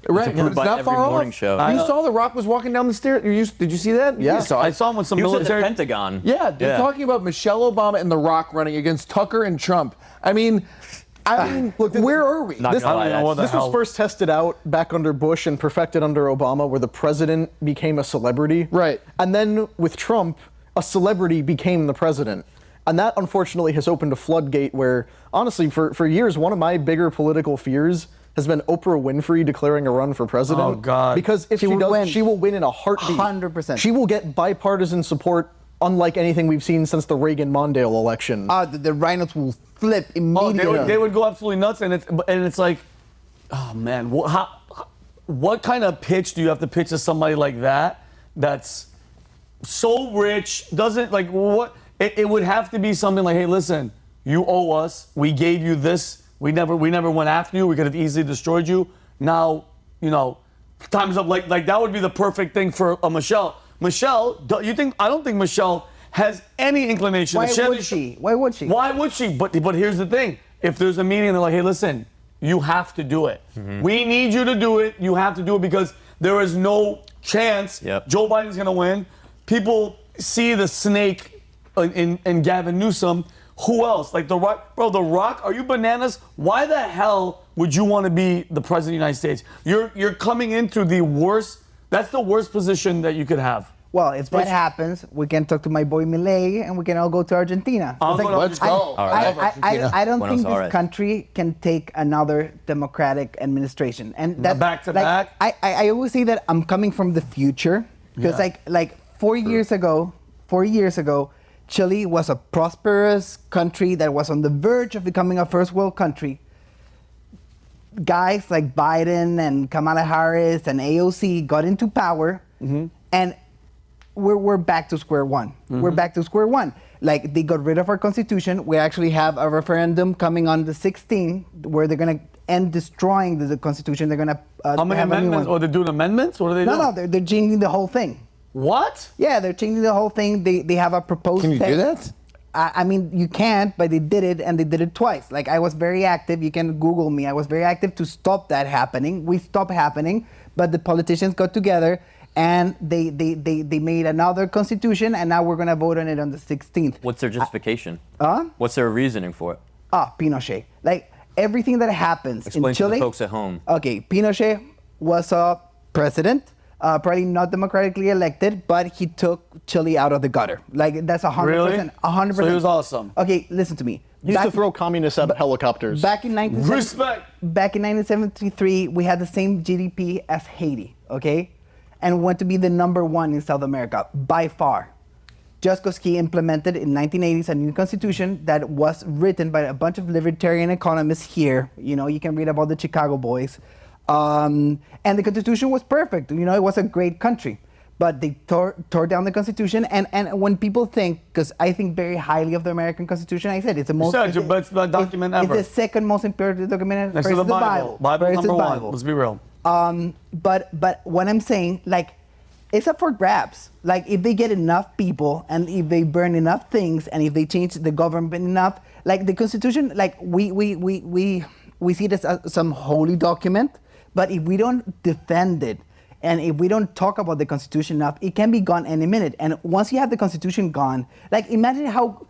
Right, but it's by not every far morning off. show. You saw The Rock was walking down the stairs. Did you see that? Yeah. I saw him with some He was at the military. Pentagon. Yeah, they're talking about Michelle Obama and The Rock running against Tucker and Trump. I mean, look, where are we? Not gonna lie, This was first tested out back under Bush and perfected under Obama, where the president became a celebrity. Right. And then with Trump, a celebrity became the president. And that, unfortunately, has opened a floodgate where, honestly, for years, one of my bigger political fears has been Oprah Winfrey declaring a run for president. Oh, God. Because if she does, she will win in a heartbeat. 100%. She will get bipartisan support unlike anything we've seen since the Reagan-Mondale election. The rhinos will flip immediately. They would go absolutely nuts, and it's like, oh man, what kind of pitch do you have to pitch to somebody like that? That's so rich, doesn't like what? It would have to be something like, hey, listen, you owe us. We gave you this. We never went after you. We could have easily destroyed you. Now, time's up. Like that would be the perfect thing for a Michelle. Michelle, I don't think Michelle has any inclination. Why would she? Why would she? Why would she? But here's the thing. If there's a meeting and they're like, hey, listen, you have to do it. Mm-hmm. We need you to do it. You have to do it because there is no chance Joe Biden's going to win. People see the snake in Gavin Newsom. Who else? Like The Rock. Bro, The Rock, are you bananas? Why the hell would you want to be the president of the United States? You're coming into the worst, that's the worst position that you could have. Well, if that happens, we can talk to my boy Milei and we can all go to Argentina. Let's go. I don't think Buenos Aires. this country can take another Democratic administration. And that Back to back? I always say that I'm coming from the future because like 4 years ago, Chile was a prosperous country that was on the verge of becoming a first world country. Guys like Biden and Kamala Harris and AOC got into power, and we're back to square one. We're back to square one. Like they got rid of our constitution. We actually have a referendum coming on the 16th where they're gonna end destroying the constitution. They're gonna How many amendments? Or they're doing amendments? What are they doing? No, they're changing the whole thing. What? Yeah, they're changing the whole thing. They have a proposed. Can you do that? I mean, you can't, but they did it, and they did it twice. Like I was very active. You can Google me. I was very active to stop that happening. We stopped happening, but the politicians got together and they made another constitution, and now we're gonna vote on it on the 16th. What's their justification? Huh? What's their reasoning for it? Pinochet. Like everything that happens Explain in Chile. to the folks at home. Okay, Pinochet was a president. Probably not democratically elected, but he took Chile out of the gutter. Like that's 100%. Really? 100%. So he was awesome. Okay, listen to me. Used to throw communists out of helicopters. Back in Respect. Back in 1973, we had the same GDP as Haiti, okay? And went to be the #1 in South America, by far. Just because he implemented in 1980s a new constitution that was written by a bunch of libertarian economists here. You know, you can read about the Chicago boys. And the constitution was perfect. You know, it was a great country. But they tore down the Constitution, and when people think, because I think very highly of the American Constitution, I said it's the most. It's the best document ever. It's the second most important document next to the Bible. Bible's versus number Bible. one. Let's be real. But what I'm saying, like, it's up for grabs. Like, if they get enough people, and if they burn enough things, and if they change the government enough, like the Constitution, like we see it as some holy document, but if we don't defend it. And if we don't talk about the Constitution enough, it can be gone any minute. And once you have the Constitution gone, like imagine how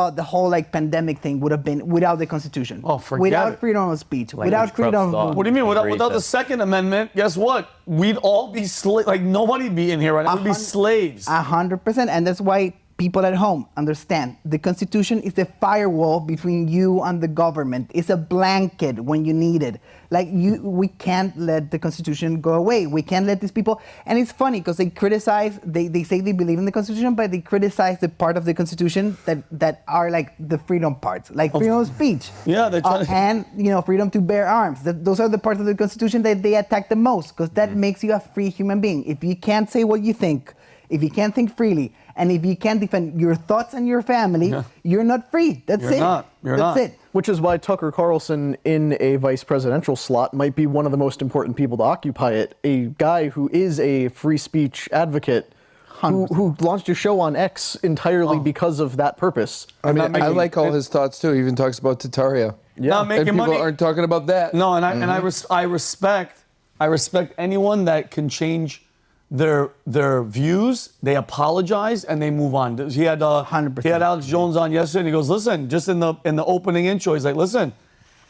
the whole like pandemic thing would have been without the Constitution. Oh, forget without it. freedom of speech, without freedom of. What do you mean? Without the Second Amendment, guess what? We'd all be like nobody'd be in here right now. We'd be slaves. 100%, and that's why people at home understand the Constitution is the firewall between you and the government. It's a blanket when you need it. Like we can't let the Constitution go away. We can't let these people. And it's funny because they criticize. They say they believe in the Constitution, but they criticize the part of the Constitution that are like the freedom parts, like freedom of speech. Yeah, they try and freedom to bear arms. Those are the parts of the Constitution that they attack the most because that makes you a free human being. If you can't say what you think, if you can't think freely, and if you can't defend your thoughts and your family, you're not free. That's it. That's it. Which is why Tucker Carlson in a vice presidential slot might be one of the most important people to occupy it. A guy who is a free speech advocate who launched a show on X entirely because of that purpose. I mean, I like all his thoughts too. He even talks about Tataria. Yeah, not making and people money. aren't talking about that. No, and I respect anyone that can change their views, they apologize, and they move on. He had 100%. He had Alex Jones on yesterday, and he goes, listen, just in the opening intro, he's like, listen,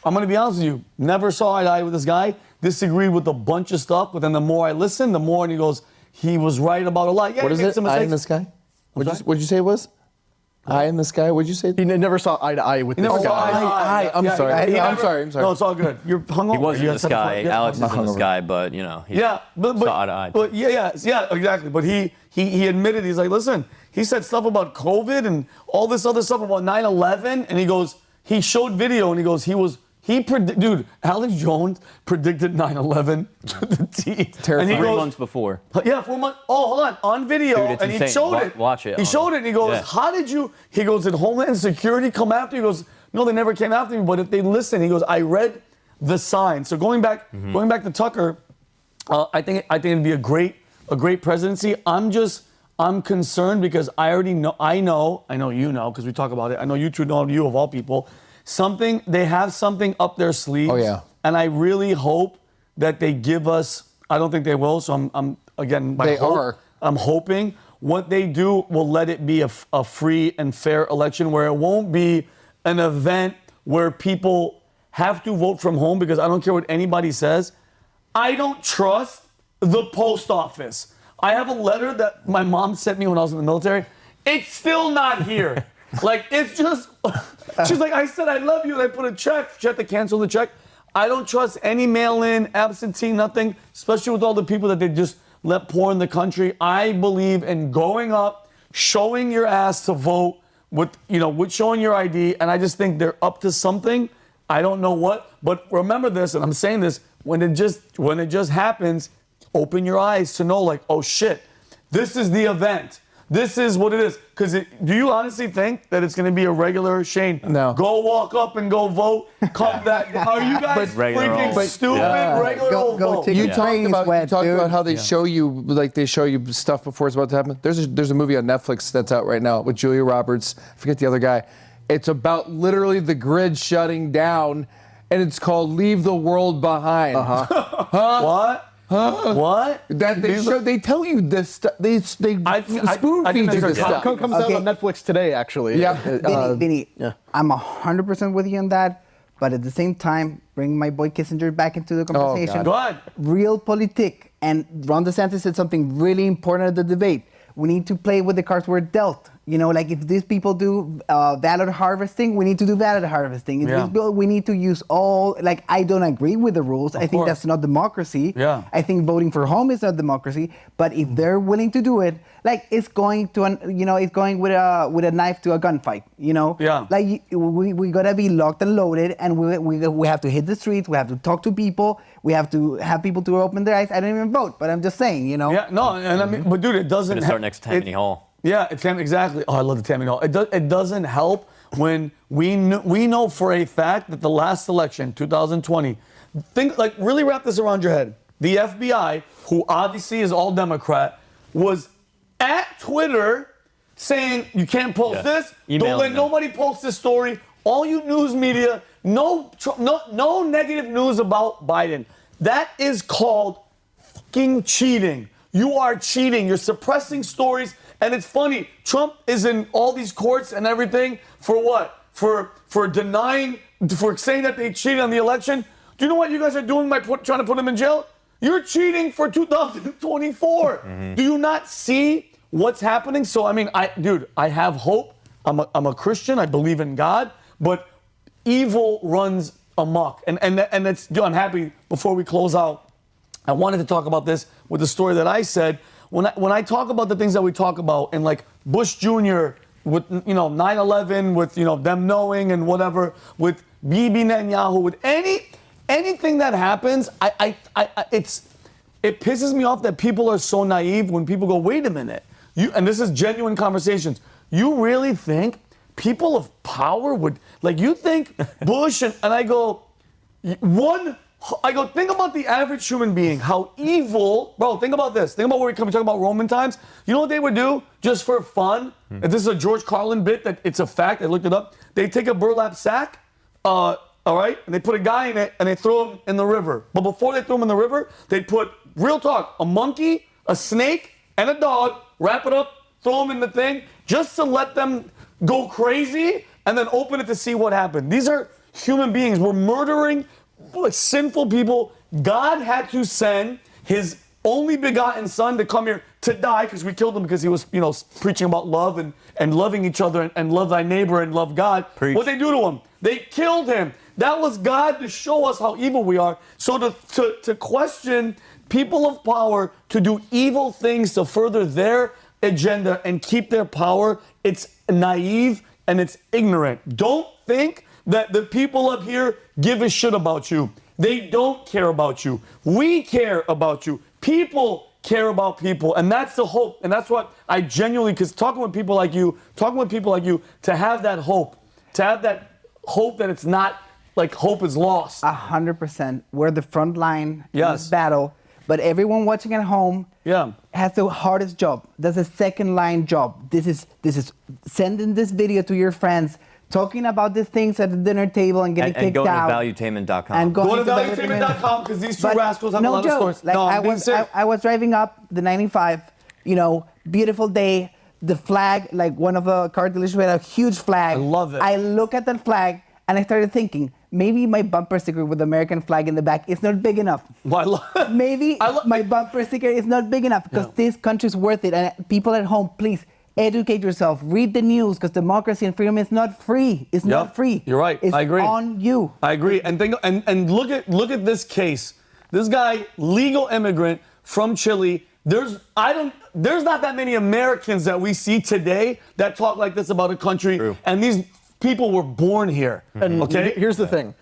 I'm going to be honest with you, never saw eye to eye with this guy, disagreed with a bunch of stuff, but then the more I listen, the more, and he goes, he was right about a lot. Yeah, what is it? Eye in the sky? What'd you say it was? Eye in the sky? What'd you say? He never saw eye to eye with this guy. I'm sorry. I'm sorry. No, it's all good. You're hungover. He was in the sky. Alex is in the sky, but he saw eye to eye. But yeah, exactly. But he admitted, he's like, listen, he said stuff about COVID and all this other stuff about 9/11, and he goes, he showed video, and he goes, dude, Alex Jones predicted 9/11 to the T. Terrifying. 3 months before. Yeah, 4 months. Oh, hold on video, dude, it's and insane. he showed it. Watch it. He showed it, and he goes, how did you? He goes, did Homeland Security come after you? He goes, no, they never came after me. But if they listen, he goes, I read the signs. So going back to Tucker, I think it'd be a great presidency. I'm concerned because I already know. I know you know because we talk about it. I know you two know you of all people. They have something up their sleeves. Oh, yeah. And I really hope that they give us, I don't think they will, so I'm again, I'm hoping what they do will let it be a free and fair election where it won't be an event where people have to vote from home because I don't care what anybody says. I don't trust the post office. I have a letter that my mom sent me when I was in the military. It's still not here. Like, it's just, she's like, I said I love you, and I put a check. She had to cancel the check. I don't trust any mail-in, absentee, nothing, especially with all the people that they just let pour in the country. I believe in going up, showing your ass to vote, with showing your ID, and I just think they're up to something. I don't know what, but remember this, and I'm saying this, when it just happens, open your eyes to know, like, oh shit, this is the event. This is what it is. Because do you honestly think that it's going to be a regular Shane? No. Go walk up and go vote. Come back. Are you guys freaking stupid? Yeah. Regular old vote. You talk about how they show you stuff before it's about to happen. There's a movie on Netflix that's out right now with Julia Roberts. I forget the other guy. It's about literally the grid shutting down, and it's called Leave the World Behind. What? Huh? What? That they tell you this stuff. They spoon feed you this stuff. It comes out on Netflix today, actually. Yeah. Vinnie, I'm 100% with you on that. But at the same time, bring my boy Kissinger back into the conversation. Go ahead. Realpolitik. And Ron DeSantis said something really important at the debate. We need to play with the cards we're dealt. Like if these people do ballot harvesting, we need to do ballot harvesting. If these people, we need to use all, like, I don't agree with the rules. I think that's not democracy. Yeah. I think voting for home is not democracy. But if they're willing to do it, like it's going to, it's going with a knife to a gunfight, Yeah. Like we gotta be locked and loaded, and we have to hit the streets. We have to talk to people. We have to have people to open their eyes. I don't even vote, but I'm just saying, Yeah, no, and I mean, but dude, it doesn't. Gonna start next Tammany Hall. Yeah, exactly. Oh, I love the Tammany Hall. It doesn't help when we know for a fact that the last election, 2020, really wrap this around your head. The FBI, who obviously is all Democrat, was at Twitter saying you can't post this. Don't let nobody post this story. All you news media, no negative news about Biden. That is called fucking cheating. You are cheating. You're suppressing stories. And it's funny, Trump is in all these courts and everything for what? For denying, for saying that they cheated on the election. Do you know what you guys are doing by trying to put him in jail? You're cheating for 2024. Do you not see what's happening? So, I mean, I have hope. I'm a Christian. I believe in God. But evil runs amok. And it's, I'm happy, before we close out, I wanted to talk about this with the story that I said. When I talk about the things that we talk about, and like Bush Jr. with 9/11, with them knowing and whatever, with Bibi Netanyahu, with anything that happens, it pisses me off that people are so naive when people go, wait a minute, and this is genuine conversations. You really think people of power would, like, you think Bush and I go, think about the average human being, how evil, bro, think about this. Think about where we come, talking about Roman times. You know what they would do just for fun? If this is a George Carlin bit, that it's a fact, I looked it up. They take a burlap sack, all right, and they put a guy in it, and they throw him in the river. But before they throw him in the river, they'd put, real talk, a monkey, a snake, and a dog, wrap it up, throw them in the thing, just to let them go crazy, and then open it to see what happened. These are human beings. We're murdering sinful people. God had to send his only begotten son to come here to die, because we killed him because he was, preaching about love and loving each other and love thy neighbor and love God. Preach. What they do to him? They killed him. That was God to show us how evil we are. So to question people of power to do evil things to further their agenda and keep their power, it's naive and it's ignorant. Don't think that the people up here give a shit about you. They don't care about you. We care about you. People care about people. And that's the hope. And that's what I genuinely, because talking with people like you, to have that hope that it's not like hope is lost. 100%. We're the front line in Yes. this battle. But everyone watching at home has the hardest job. That's a second line job. This is sending this video to your friends, talking about these things at the dinner table and getting kicked out. And go to valuetainment.com. And Go to valuetainment.com, because these two rascals have a lot of stories. Like, I was driving up the 95, beautiful day, the flag, like one of the car dealerships had a huge flag. I love it. I look at that flag and I started thinking, maybe my bumper sticker with the American flag in the back is not big enough. Maybe my bumper sticker is not big enough, because this country's worth it. And people at home, please educate yourself. Read the news, because democracy and freedom is not free. It's not free. You're right. It's I agree. on you. I agree. And look at this case. This guy, legal immigrant from Chile. There's not that many Americans that we see today that talk like this about a country. True. And these people were born here. And here's the thing.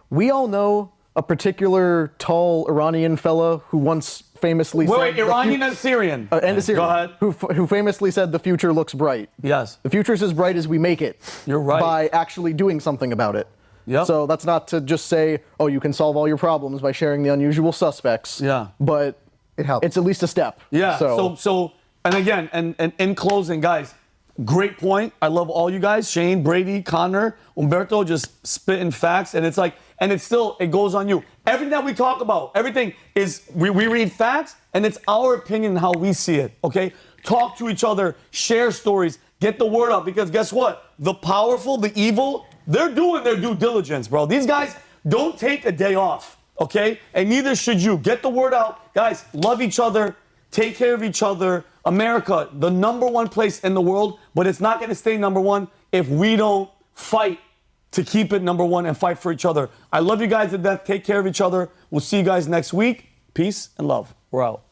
We all know a particular tall Iranian fella who once famously said... Wait, Iranian and Syrian. And a Syrian. Go ahead. Who famously said the future looks bright. Yes. The future's as bright as we make it. You're right. By actually doing something about it. Yep. So that's not to just say, oh, you can solve all your problems by sharing the unusual suspects. Yeah. But it helps. It's at least a step. Yeah. So and again, and in closing, guys, great point. I love all you guys. Shane, Brady, Connor, Humberto, just spitting facts. And it's like, and it goes on you. Everything that we talk about, everything is, we read facts, and it's our opinion how we see it, okay? Talk to each other, share stories, get the word out, because guess what? The powerful, the evil, they're doing their due diligence, bro. These guys don't take a day off, okay? And neither should you. Get the word out. Guys, love each other. Take care of each other. America, the #1 place in the world, but it's not going to stay #1 if we don't fight to keep it #1 and fight for each other. I love you guys to death. Take care of each other. We'll see you guys next week. Peace and love. We're out.